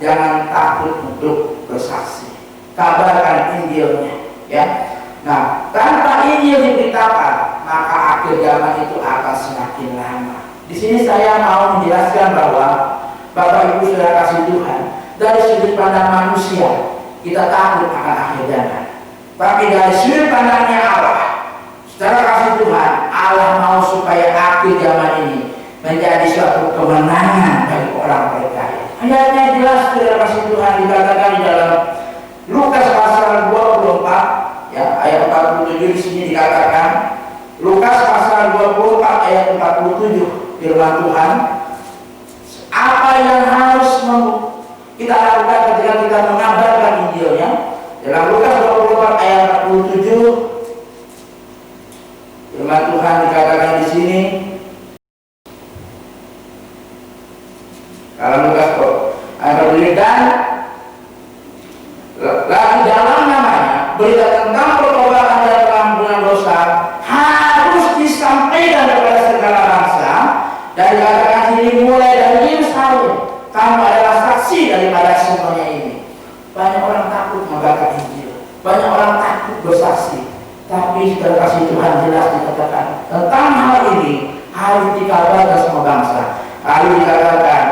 jangan takut untuk bersaksi. Kabarkan Injilnya, ya. Nah, tanpa Injil diberitakan, maka akhir zaman itu akan semakin lama. Di sini saya mau menjelaskan bahwa Bapak Ibu saudara kasih Tuhan, dari sudut pandang manusia kita takut akan akhir zaman. Tapi dari sudut pandangnya Allah, secara kasih Tuhan, Allah mau supaya akhir zaman ini menjadi suatu kemenangan bagi orang percaya. Ayatnya jelas saudara kasih Tuhan, dikatakan di dalam Lukas pasal 24 ya, ayat 47. Di sini dikatakan Lukas pasal 24 ayat 47, firman Tuhan, apa yang harus kita lakukan ketika kita mengabarkan Injilnya. Dalam Lukas 24 ayat 47, firman Tuhan dikatakan di sini. Kalau Lukas ayat 47, dan lagi dalam namanya berita tentang pertobatan dan pengampunan dosa harus disampaikan kepada segala bangsa, dan dikatakan sini mulai dari Yerusalem daripada semuanya ini. Banyak orang takut membaca Injil, banyak orang takut bersaksi. Tapi saudara kasih Tuhan jelas dikatakan tentang hal ini harus dikabarkan semua bangsa. Harus dikatakan,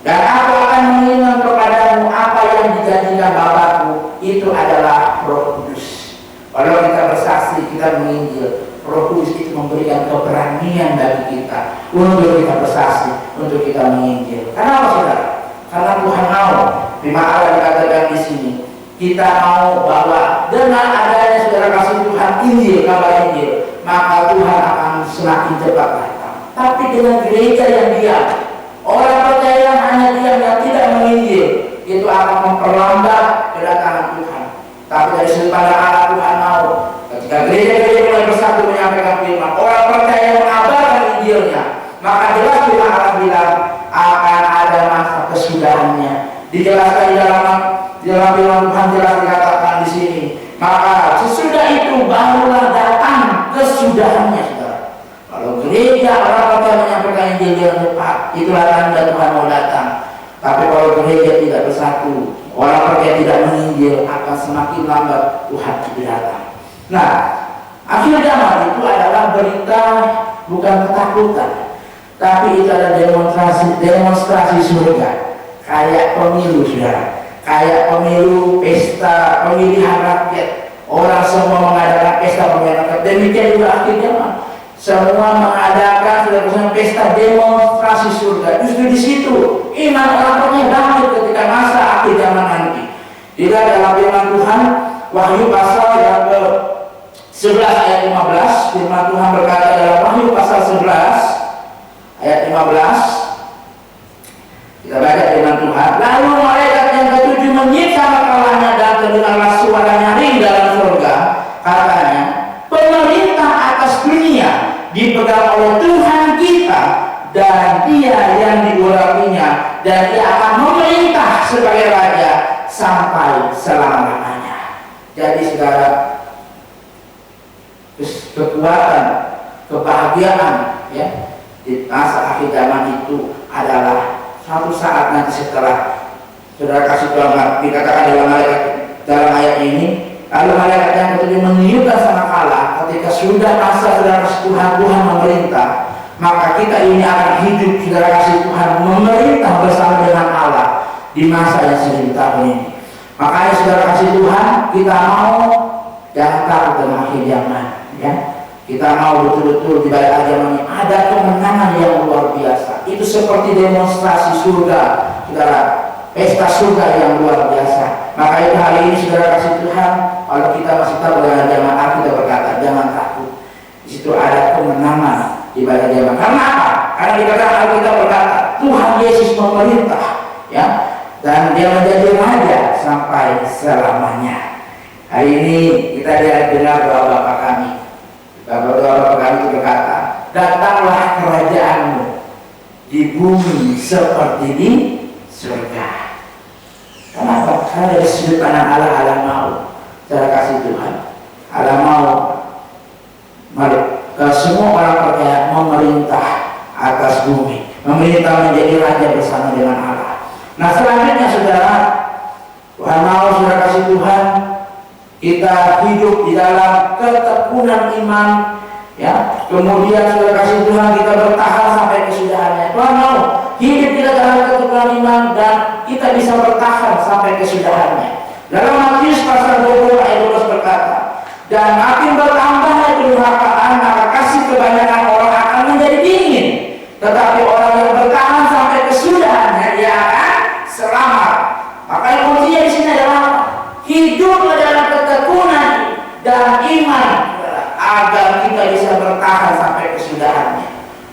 dan aku akan mengingat kepadamu apa yang dijanjikan Bapakku, itu adalah Roh Kudus. Kalau kita bersaksi, kita menginjil, Roh Kudus itu memberikan keberanian bagi kita untuk kita bersaksi, untuk kita menginjil. Kenapa saudara? Karena Tuhan mau. Firman Allah dikatakan di sini, kita mau bahwa dengan adanya saudara kasih Tuhan Injil, kabar Injil, maka Tuhan akan semakin cepat datang. Tapi dengan gereja yang diam, orang percaya yang hanya diam yang tidak menginjil, itu akan memperlambat kedatangan Tuhan. Tapi dari sudut pandang Allah, Tuhan mau ketika gereja-gereja mulai bersatu menyampaikan firman, orang percaya mengabarkan Injilnya, maka jelas firman Allah bilang akan ada masa kesudahannya. Dijelaskan di dalam firman Tuhan jelas dikatakan di sini. Maka sesudah itu barulah datang kesudahannya, saudara. Kalau gereja orang percaya menyampaikan Injil yang tepat, itulah tanda Tuhan mau datang. Tapi kalau gereja tidak bersatu, orang percaya tidak menginjil, akan semakin lambat Tuhan tidak datang. Nah, akhir zaman itu adalah berita bukan ketakutan, tapi itu adalah demonstrasi surga. Kayak pemilu, saudara. Kayak pemilu, pesta pemilihan rakyat. Orang semua mengadakan pesta pemilihan rakyat. Demikian juga akhir zaman. Semua mengadakan pesta demonstrasi surga. Justru di situ iman orang percaya bangkit ketika masa akhir zaman nanti. Tidak dalam firman Tuhan Wahyu pasal yang ke-11 ayat 15, firman Tuhan berkata dalam Wahyu pasal 11 ayat 15. Kita baca firman Tuhan. Lalu malaikat yang ketujuh menyiksa kepalanya dan terdengarlah suara nyaring dalam surga. Katanya, pemerintah atas dunia dipegang oleh Tuhan kita dan Dia yang diurapinya, dan Dia akan memerintah sebagai raja sampai selama-lamanya. Jadi saudara, kekuatan, kebahagiaan ya di masa akhir zaman itu adalah suatu saat nanti setelah saudara kasih Tuhan dikatakan dalam ayat ini, lalu malaikat yang ketujuh meniupkan sangkakala ketika sudah masa saudara kasih Tuhan memerintah, maka kita ini akan hidup saudara kasih Tuhan memerintah bersama dengan Allah di masa yang sudah di tahun ini. Makanya saudara kasih Tuhan, kita mau jangan takut dengan akhir zaman ya. Kita mau betul-betul di balik zaman ini ada kemenangan yang luar biasa. Itu seperti demonstrasi surga, saudara, pesta surga yang luar biasa. Maka itu hari ini saudara kasih Tuhan, kalau kita masih tahu dengan zaman kita berkata jangan takut. Di situ ada kemenangan di balik zaman. Karena apa? Karena dikatakan kita berkata Tuhan Yesus memerintah, ya, dan Dia menjadi raja sampai selamanya. Hari ini kita dengar doa Bapa kami. Bapak-bapak kami berkata, datanglah kerajaanmu di bumi seperti di surga. Kenapa? Karena dari sudut pandang Allah mau cara kasih Tuhan. Allah mau semua orang percaya memerintah atas bumi, memerintah menjadi raja bersama dengan Allah. Nah selanjutnya saudara, Tuhan mau saudara kasih Tuhan kita hidup di dalam ketekunan iman ya, kemudian saudara kasih Tuhan kita bertahan sampai kesudahannya. Tuhan mau hidup kita dalam ketekunan iman dan kita bisa bertahan sampai kesudahannya. Dalam Matius pasal 20 ayat 12 berkata, dan makin bertambahnya kedurhakaan, maka kasih kebanyakan orang akan menjadi dingin, tetapi orang yang bertahan sampai kesudahannya dia akan selamat. Maka yang kuncinya di sini adalah hidup dalam ketekunan dan iman agar kita bisa bertahan sampai kesudahannya.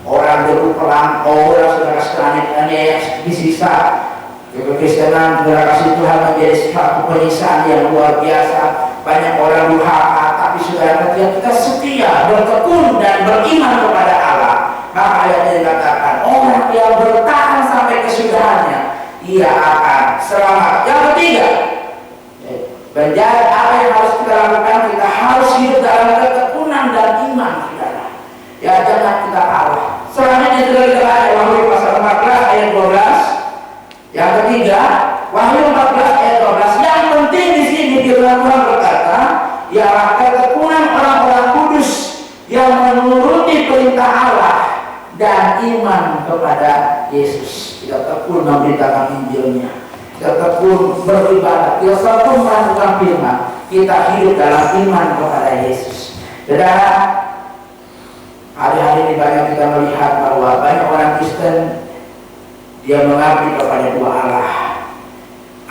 Orang berperang, orang saudara sekalian yang disisa kekristenan, saudara kasih Tuhan menjadi suatu penyiksaan yang luar biasa. Banyak orang durhaka, tapi saudara ketika kita setia, bertekun dan beriman kepada Allah, maka ayatnya dikatakan orang yang bertahan sampai kesudahannya ia akan selamat. Yang ketiga, menjadi apa yang harus kita lakukan, kita harus hidup dalam ketekunan dan iman, saudara. Ya jangan kita kalah. Selanjutnya kita baca Wahyu pasal 14 ayat 12. Yang ketiga, Wahyu 14 ayat 12. Yang penting di sini firman Tuhan berkata, ialah ketekunan orang-orang kudus yang menuruti perintah Allah dan iman kepada Yesus. Kita tekun memberitakan Injilnya, kita tekun beribadah, kita tekun melakukan firman, kita hidup dalam iman kepada Yesus. Saudara, hari-hari ini banyak kita melihat bahwa banyak orang Kristen dia mengabdi kepada dua Allah,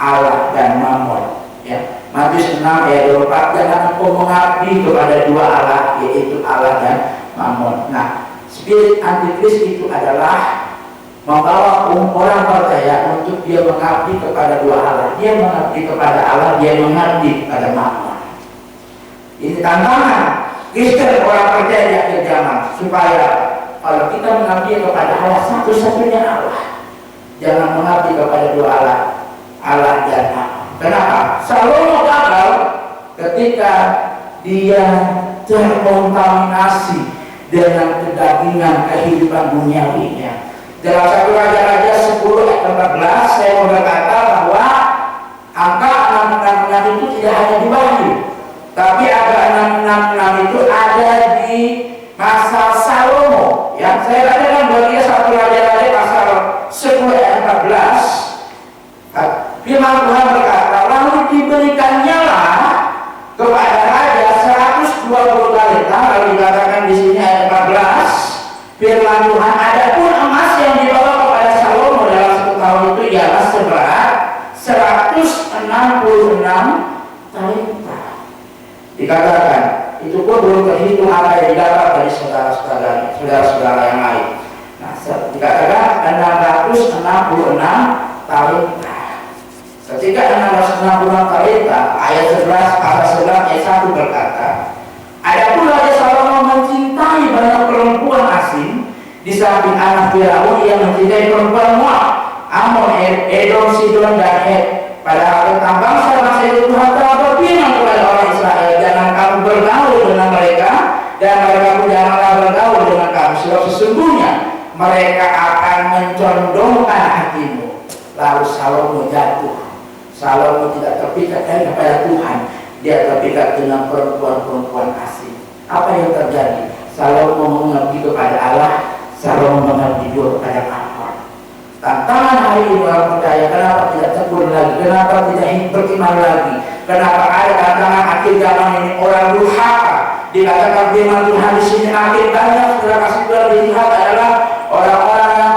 Allah dan Mammon. Ya, Matius 6 ayat 24, jangan engkau mengabdi kepada dua Allah, yaitu Allah dan Mammon. Nah, spirit antikris itu adalah membawa orang percaya untuk dia mengabdi kepada dua Allah. Dia mengabdi kepada Allah, dia mengabdi kepada Mammon. Ini tantangan Kristen orang percaya di akhir zaman, supaya kalau kita mengabdi kepada Allah satu-satunya Allah, jangan mengabdi kepada dua Allah, Allah dan Mammon. Kenapa? Salomo gagal ketika dia terkontaminasi dengan kedagingan kehidupan duniawinya. Dalam 1 Raja-Raja 10 ayat 14 saya mau berkata bahwa angka 666 itu tidak hanya di Wahyu, tapi angka 666 itu ada di masa Salomo. Yang saya bacakan buat dia 1 Raja-Raja pasal 10 ayat 14. Firman Tuhan berkata, lalu diberikannya lah kepada raja 120 talenta. Lalu dikatakan di sini ayat 14, firman Tuhan, adapun emas yang dibawa kepada Salomo dalam 1 tahun itu ialah seberat 166 talenta. Dikatakan itu pun belum terhitung apa yang didapat dari saudara-saudara yang lain. Nah, dikatakan 666 talenta. Ketika 666 talenta, ayat 11 pasal 11 ayat 1 berkata, adapun Raja Salomo mencintai banyak perempuan asing di samping anak Firaun yang mencintai perempuan Moab, Ammon, Edom, Sidon dan Het. Padahal tentang bangsa-bangsa itu Tuhan telah berfirman kepada orang Israel, jangan kamu bergaul dengan mereka dan mereka pun janganlah bergaul dengan kamu, sebab sesungguhnya mereka akan mencondongkan hatimu. Lalu Salomo jatuh. Salomo tidak terpikat kepada Tuhan, dia terpikat dengan perempuan-perempuan asing. Apa yang terjadi? Salomo mengabdi kepada Allah, Salomo mengabdi kepada Mammon. Tantangan hari ini orang percaya, kenapa tidak tekun lagi? Kenapa tidak beriman lagi? Kenapa ada tantangan akhir zaman ini orang durhaka? Dikatakan firman Tuhan di sini akhir banyak sudah kasih dilihat adalah orang-orang yang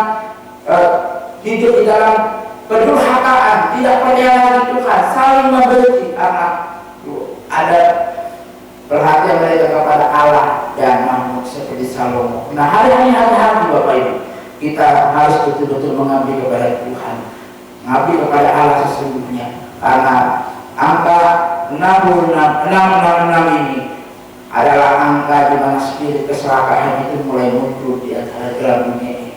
hidup di dalam kedurhakaan, tidak percaya lagi Tuhan, saling membenci karena ada perhatian mereka kepada Allah dan Mammon seperti Salomo. Nah, hari ini hati-hati Bapak Ibu, kita harus betul-betul mengabdi kepada Tuhan, mengabdi kepada Allah sesungguhnya, karena angka 666 ini adalah angka di mana spirit keserakahan itu mulai muncul di antara dalam dunia ini.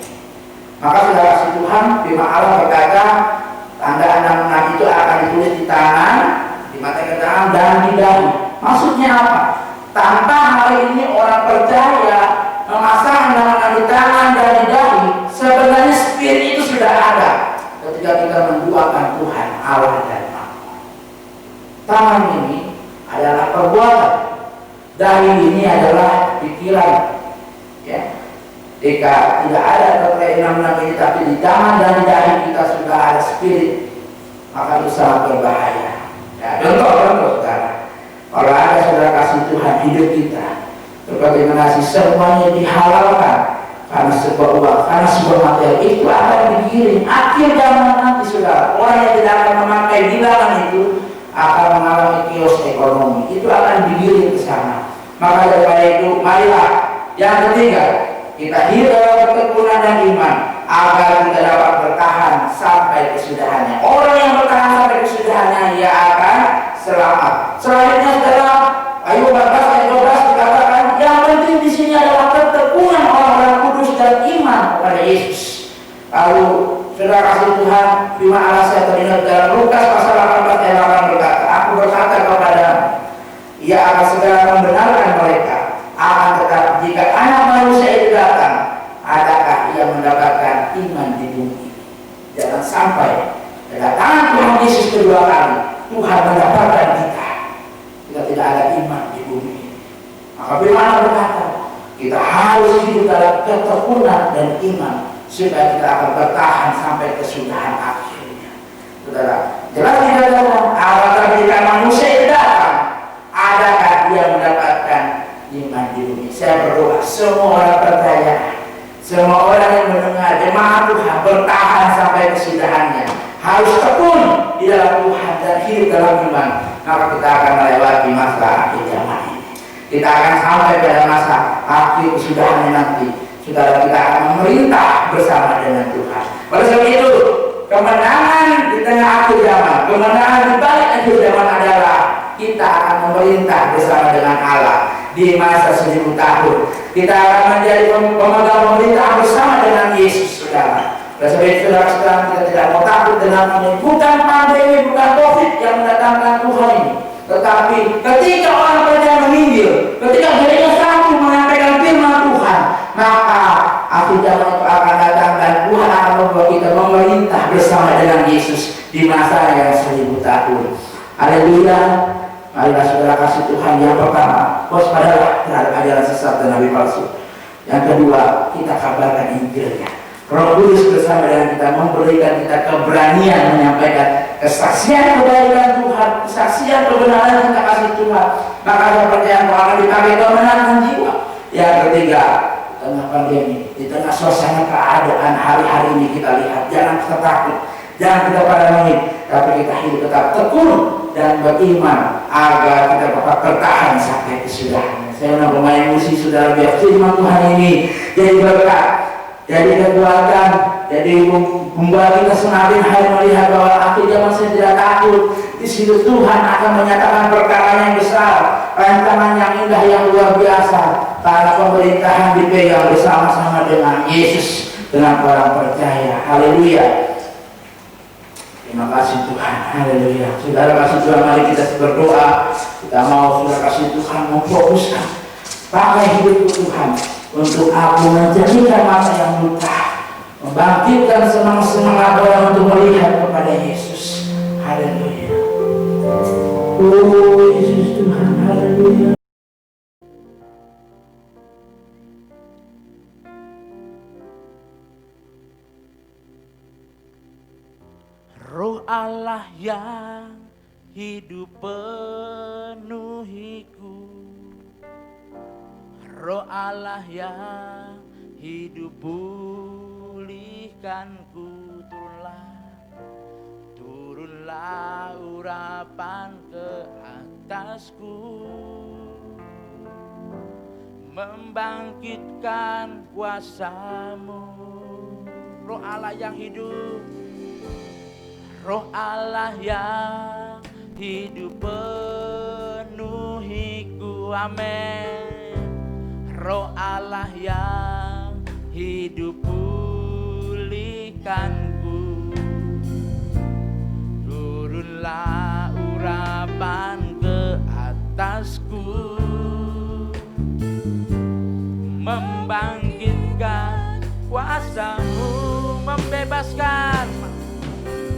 Maka saudara kasih Tuhan, firman Allah berkata, tanda 66 itu akan ditulis di tangan, di mata tangan dan di dahi. Maksudnya apa? Tanpa hari ini orang percaya memasang 66 di tangan dan di dahi, sebenarnya spirit itu sudah ada ketika kita menduakan Tuhan Allah dan Mammon. Tangan ini adalah perbuatan, dahi ini adalah pikiran. Ya. Jika tidak ada terkait 66 ini, tapi di tangan dan di dahi kita sudah ada spirit, maka itu sangat berbahaya. Ya, contoh saudara, kalau ada saudara kasih Tuhan hidup kita, bagaimana sih semuanya dihalalkan karena sebuah uang, karena sebuah materi, itu akan digiring. Akhir zaman nanti saudara, orang yang tidak akan memakai bilangan itu akan mengalami kios ekonomi, itu akan digiring ke sana. Maka daripada itu, marilah yang ketiga, kita hidup dalam ketekunan dan iman agar kita dapat bertahan sampai kesudahannya. Orang yang bertahan sampai kesudahannya, ia akan selamat. Selanjutnya saudara, Ayub 14 ayat 12 dikatakan, yang penting di sini adalah ketekunan orang-orang kudus dan iman kepada Yesus. Lalu saudara kasih Tuhan, firman Allah saya teringat dalam Lukas pasal 18 ayat 8 berkata, aku berkata kepadamu, ia akan segera membenarkan mereka. Akan tetapi jika anak manusia itu datang, adakah ia mendapatkan iman di bumi? Jangan sampai kedua kali Tuhan mendapatkan kita tidak ada iman di bumi ini. Maka firman berkata, kita harus hidup dalam ketekunan dan iman supaya kita akan bertahan sampai kesudahan akhirnya. Saudara, jelas tidak dalam Allah ketika manusia datang, adakah dia mendapatkan iman di bumi? Saya berdoa semua orang percaya, semua orang yang mendengar jemaat Tuhan bertahan sampai kesudahannya, harus tekun di dalam Tuhan dan hidup dalam iman. Maka kita akan melewati masa akhir zaman ini. Kita akan sampai pada masa akhir kesudahannya nanti. Saudara, kita akan memerintah bersama dengan Tuhan. Oleh sebab itu, kemenangan di tengah akhir zaman, kemenangan di balik akhir zaman adalah kita akan memerintah bersama dengan Allah di masa 1000 tahun. Kita akan menjadi pemegang pemerintahan bersama dengan Yesus, saudara. Oleh sebab itu, saudara, kita tidak mau takut dengan ini. Bukan pandemi, bukan COVID yang mendatangkan Tuhan ini, tetapi ketika orang percaya menginjil, ketika gereja satu menyampaikan firman Tuhan, maka akhir zaman itu akan datang dan Tuhan akan membawa kita memerintah bersama dengan Yesus di masa yang 1000 tahun. Haleluya. Marilah saudara kasih Tuhan. Yang pertama, waspadalah terhadap ajaran sesat dan nabi palsu. Yang kedua, kita kabarkan Injilnya. Roh Kudus bersama dengan kita memberikan kita keberanian menyampaikan kesaksian kebaikan Tuhan, kesaksian kebenaran kita kasih Tuhan. Maka kepercayaan akan dipakai kemenangan jiwa. Yang ketiga, di tengah pandemi, di tengah suasana keadaan hari-hari ini kita lihat, jangan kita takut, jangan kita paranoid, tapi kita hidup tetap tekun dan beriman agar kita dapat bertahan sampai kesudahan. Saya mau pemain musik, saudara, biar firman Tuhan ini jadi berkat, jadi kekuatan, jadi membuat kita semakin hari melihat bahwa akhir zaman saya tidak takut. Di situ Tuhan akan menyatakan perkara yang besar, rancangan yang indah, yang luar biasa, karena pemerintahan dipegang bersama-sama dengan Yesus, dengan orang percaya. Haleluya. Terima kasih Tuhan. Haleluya. Saudara kasih Tuhan, mari kita berdoa. Kita mau saudara kasih Tuhan memfokuskan pakai hidupku Tuhan untuk aku menjadikan mata yang buta, membangkitkan semangat orang untuk melihat kepada Yesus. Haleluya. Oh Yesus Tuhan. Haleluya. Roh Allah yang hidup penuhiku, Roh Allah yang hidup pulihkanku. Turunlah urapan ke atasku, membangkitkan kuasa-Mu. Roh Allah yang hidup, Roh Allah yang hidup penuhiku. Amin. Roh Allah yang hidup pulihkanku. Turunlah urapan ke atasku, membangkitkan kuasa-Mu,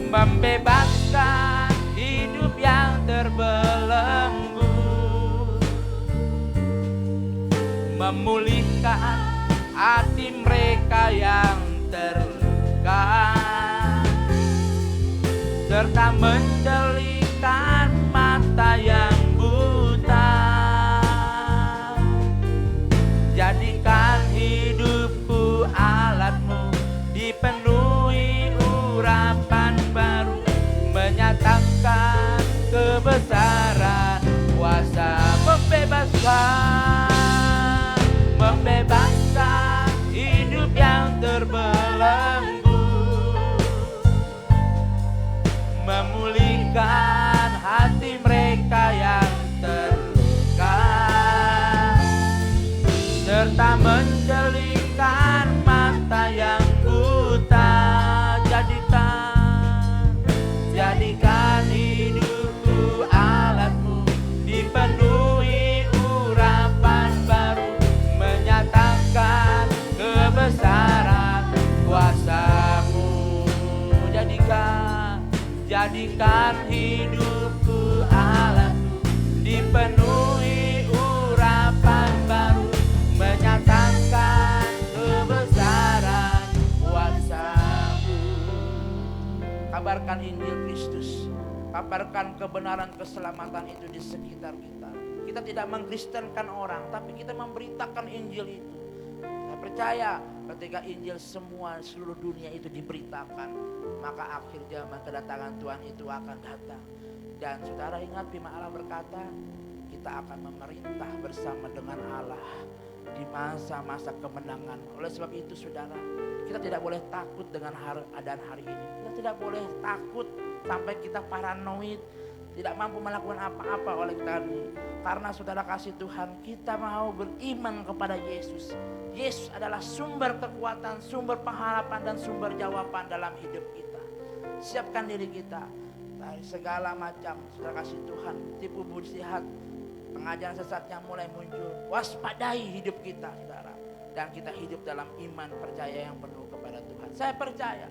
membebaskan hidup yang terbelenggu, memulihkan hati mereka yang terluka, serta menjelikan mata yang buta. Jadikan hidupku alat-Mu, dipenuhi urapan baru, menyatakan kebesaran kuasa, membebaskan hidup yang terbelenggu, memulihkan hati mereka yang terluka, serta menjelikan mata yang buta. Jadikan hidupku alat-Mu, dipenuhi urapan baru, menyatakan kebesaran kuasa-Mu. Jadikan Sajikan hidupku Allahku, dipenuhi urapan baru, menyatakan kebesaran kuasa-Mu. Kabarkan Injil Kristus, kabarkan kebenaran keselamatan itu di sekitar kita. Kita tidak mengkristenkan orang, tapi kita memberitakan Injil itu. Saya percaya ketika Injil seluruh dunia itu diberitakan, maka akhir zaman kedatangan Tuhan itu akan datang. Dan saudara ingat firman Allah berkata, kita akan memerintah bersama dengan Allah di masa-masa kemenangan. Oleh sebab itu saudara, kita tidak boleh takut dengan keadaan hari ini. Kita tidak boleh takut sampai kita paranoid, tidak mampu melakukan apa-apa oleh kita ini. Karena saudara kasih Tuhan, kita mau beriman kepada Yesus. Yesus adalah sumber kekuatan, sumber pengharapan, dan sumber jawaban dalam hidup kita. Siapkan diri kita dari segala macam, saudara kasih Tuhan, tipu muslihat, pengajaran sesat yang mulai muncul. Waspadai hidup kita saudara, dan kita hidup dalam iman percaya yang penuh kepada Tuhan. Saya percaya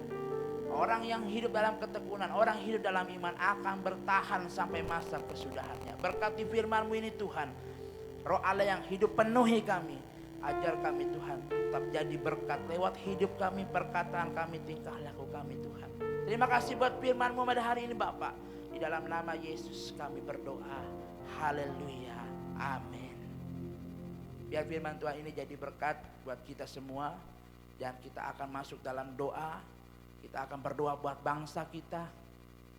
orang yang hidup dalam ketekunan, orang hidup dalam iman akan bertahan sampai masa kesudahannya. Berkati firman-Mu ini Tuhan, Roh Allah yang hidup penuhi kami. Ajar kami Tuhan tetap jadi berkat lewat hidup kami, perkataan kami, tingkah laku kami Tuhan. Terima kasih buat firman-Mu pada hari ini Bapak. Di dalam nama Yesus kami berdoa. Haleluya. Amin. Biar firman Tuhan ini jadi berkat buat kita semua. Dan kita akan masuk dalam doa. Kita akan berdoa buat bangsa kita,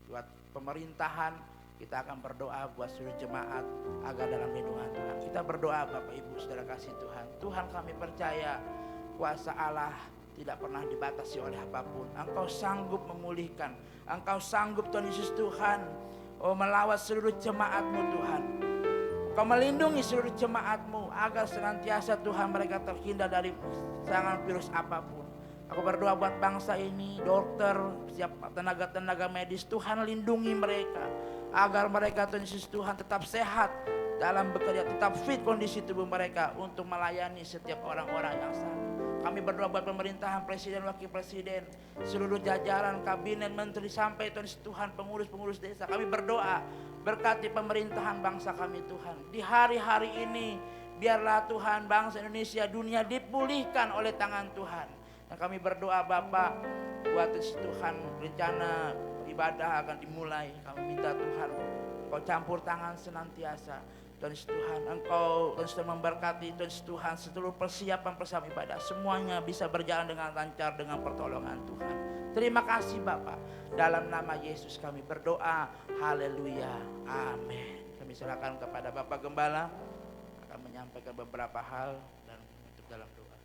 buat pemerintahan. Kita akan berdoa buat seluruh jemaat agar dalam lindungan Tuhan. Kita berdoa Bapak Ibu Saudara kasih Tuhan. Tuhan kami percaya kuasa Allah tidak pernah dibatasi oleh apapun. Engkau sanggup memulihkan. Engkau sanggup Tuhan Yesus Tuhan, melawat seluruh jemaat-Mu Tuhan. Engkau melindungi seluruh jemaat-Mu agar senantiasa Tuhan mereka terhindar dari serangan virus apapun. Aku berdoa buat bangsa ini, dokter, siapa tenaga-tenaga medis, Tuhan lindungi mereka. Agar mereka Tuhan Yesus Tuhan tetap sehat dalam bekerja, tetap fit kondisi tubuh mereka untuk melayani setiap orang-orang yang sakit. Kami berdoa buat pemerintahan, presiden, wakil presiden, seluruh jajaran, kabinet, menteri, sampai Tuhan Yesus Tuhan, pengurus-pengurus desa. Kami berdoa, berkati pemerintahan bangsa kami Tuhan. Di hari-hari ini, biarlah Tuhan bangsa Indonesia, dunia dipulihkan oleh tangan Tuhan. Dan kami berdoa Bapak, buat Tuhan rencana ibadah akan dimulai. Kami minta Tuhan, Engkau campur tangan senantiasa. Tuhan Tuhan, Engkau Tuhan memberkati Tuhan Tuhan seluruh persiapan ibadah. Semuanya bisa berjalan dengan lancar dengan pertolongan Tuhan. Terima kasih Bapak. Dalam nama Yesus kami berdoa. Haleluya. Amin. Kami serahkan kepada Bapak Gembala akan menyampaikan beberapa hal dan menutup dalam doa.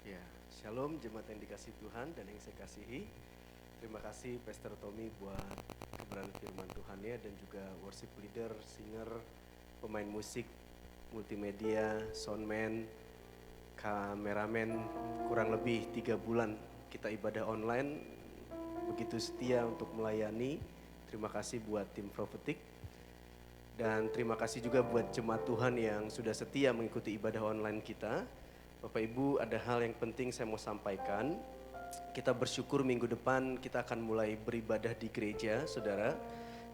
Ya, shalom jemaat yang dikasih Tuhan dan yang saya kasihi. Terima kasih Pastor Tommy buat kebenaran firman Tuhan ya, dan juga worship leader, singer, pemain musik, multimedia, soundman, kameramen. Kurang lebih 3 bulan kita ibadah online, begitu setia untuk melayani. Terima kasih buat tim Prophetic. Dan terima kasih juga buat jemaat Tuhan yang sudah setia mengikuti ibadah online kita. Bapak Ibu, ada hal yang penting saya mau sampaikan. Kita bersyukur minggu depan kita akan mulai beribadah di gereja, saudara.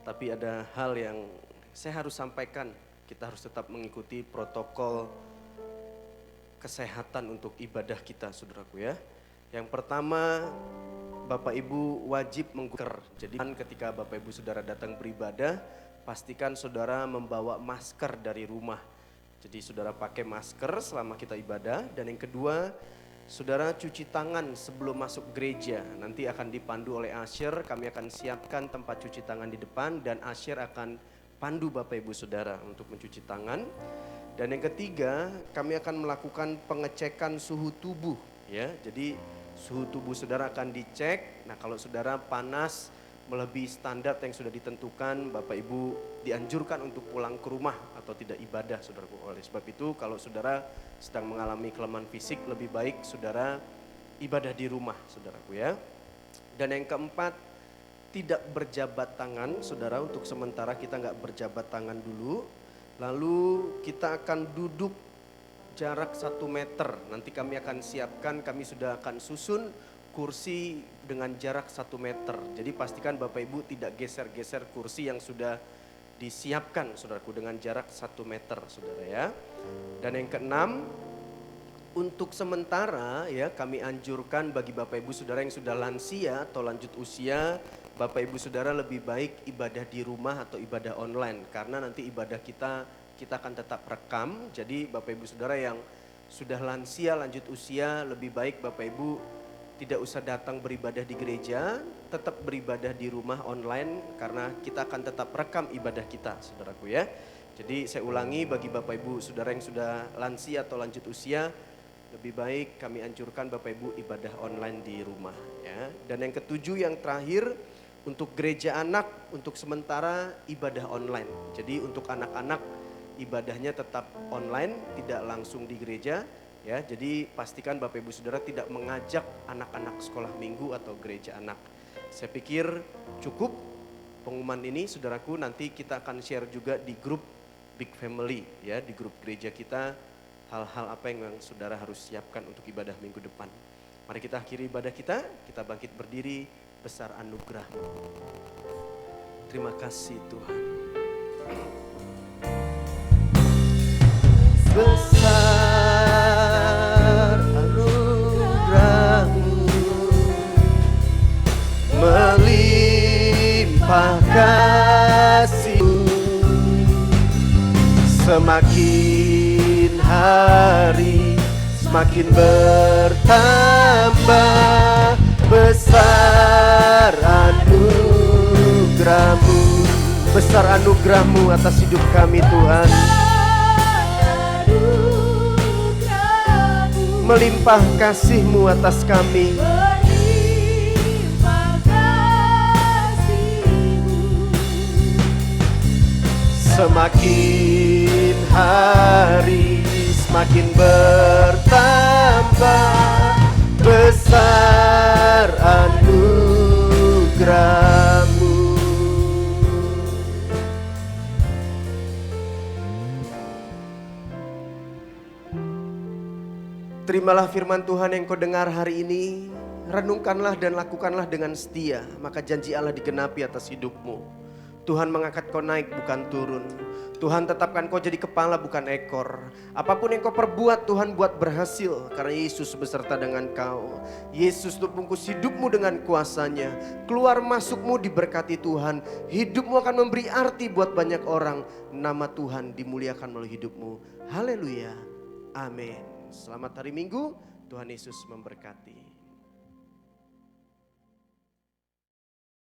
Tapi ada hal yang saya harus sampaikan. Kita harus tetap mengikuti protokol kesehatan untuk ibadah kita, saudaraku ya. Yang pertama, Bapak Ibu wajib menggunakan. Jadi ketika Bapak Ibu saudara datang beribadah, pastikan saudara membawa masker dari rumah. Jadi saudara pakai masker selama kita ibadah. Dan yang kedua, saudara cuci tangan sebelum masuk gereja. Nanti akan dipandu oleh usher. Kami akan siapkan tempat cuci tangan di depan dan usher akan pandu Bapak Ibu saudara untuk mencuci tangan. Dan yang ketiga, kami akan melakukan pengecekan suhu tubuh ya. Jadi suhu tubuh saudara akan dicek. Nah, kalau saudara panas melebihi standar yang sudah ditentukan, Bapak Ibu dianjurkan untuk pulang ke rumah atau tidak ibadah, saudaraku. Oleh sebab itu, kalau saudara sedang mengalami kelemahan fisik, lebih baik saudara ibadah di rumah, saudaraku ya. Dan yang keempat, tidak berjabat tangan, saudara. Untuk sementara kita nggak berjabat tangan dulu. Lalu kita akan duduk jarak 1 meter. Nanti kami akan siapkan, kami sudah akan susun kursi dengan jarak 1 meter. Jadi pastikan Bapak Ibu tidak geser-geser kursi yang sudah disiapkan saudaraku dengan jarak 1 meter saudara ya. Dan yang keenam, untuk sementara ya kami anjurkan bagi Bapak Ibu saudara yang sudah lansia atau lanjut usia, Bapak Ibu saudara lebih baik ibadah di rumah atau ibadah online. Karena nanti ibadah kita akan tetap rekam. Jadi Bapak Ibu saudara yang sudah lansia lanjut usia, lebih baik Bapak Ibu tidak usah datang beribadah di gereja, tetap beribadah di rumah online karena kita akan tetap rekam ibadah kita saudaraku ya. Jadi saya ulangi bagi Bapak Ibu saudara yang sudah lansia atau lanjut usia, lebih baik kami anjurkan Bapak Ibu ibadah online di rumah ya. Dan yang ketujuh yang terakhir, untuk gereja anak untuk sementara ibadah online. Jadi untuk anak-anak ibadahnya tetap online, tidak langsung di gereja. Ya, jadi pastikan Bapak Ibu Saudara tidak mengajak anak-anak sekolah minggu atau gereja anak. Saya pikir cukup pengumuman ini saudaraku, nanti kita akan share juga di grup Big Family ya, di grup gereja kita hal-hal apa yang saudara harus siapkan untuk ibadah minggu depan. Mari kita akhiri ibadah kita bangkit berdiri, besar anugerah-Mu. Terima kasih Tuhan. Besar anugerah-Mu, melimpah kasih-Mu, semakin hari semakin bertambah. Besar anugerah-Mu, besar anugerah-Mu atas hidup kami Tuhan. Melimpah kasih-Mu atas kami. Semakin hari semakin bertambah. Besar anugerah-Mu. Terimalah firman Tuhan yang kau dengar hari ini, renungkanlah dan lakukanlah dengan setia, maka janji Allah digenapi atas hidupmu. Tuhan mengangkat kau naik bukan turun. Tuhan tetapkan kau jadi kepala bukan ekor. Apapun yang kau perbuat Tuhan buat berhasil, karena Yesus beserta dengan kau. Yesus tutup bungkus hidupmu dengan kuasanya. Keluar masukmu diberkati Tuhan. Hidupmu akan memberi arti buat banyak orang. Nama Tuhan dimuliakan melalui hidupmu. Haleluya. Amin. Selamat hari Minggu, Tuhan Yesus memberkati.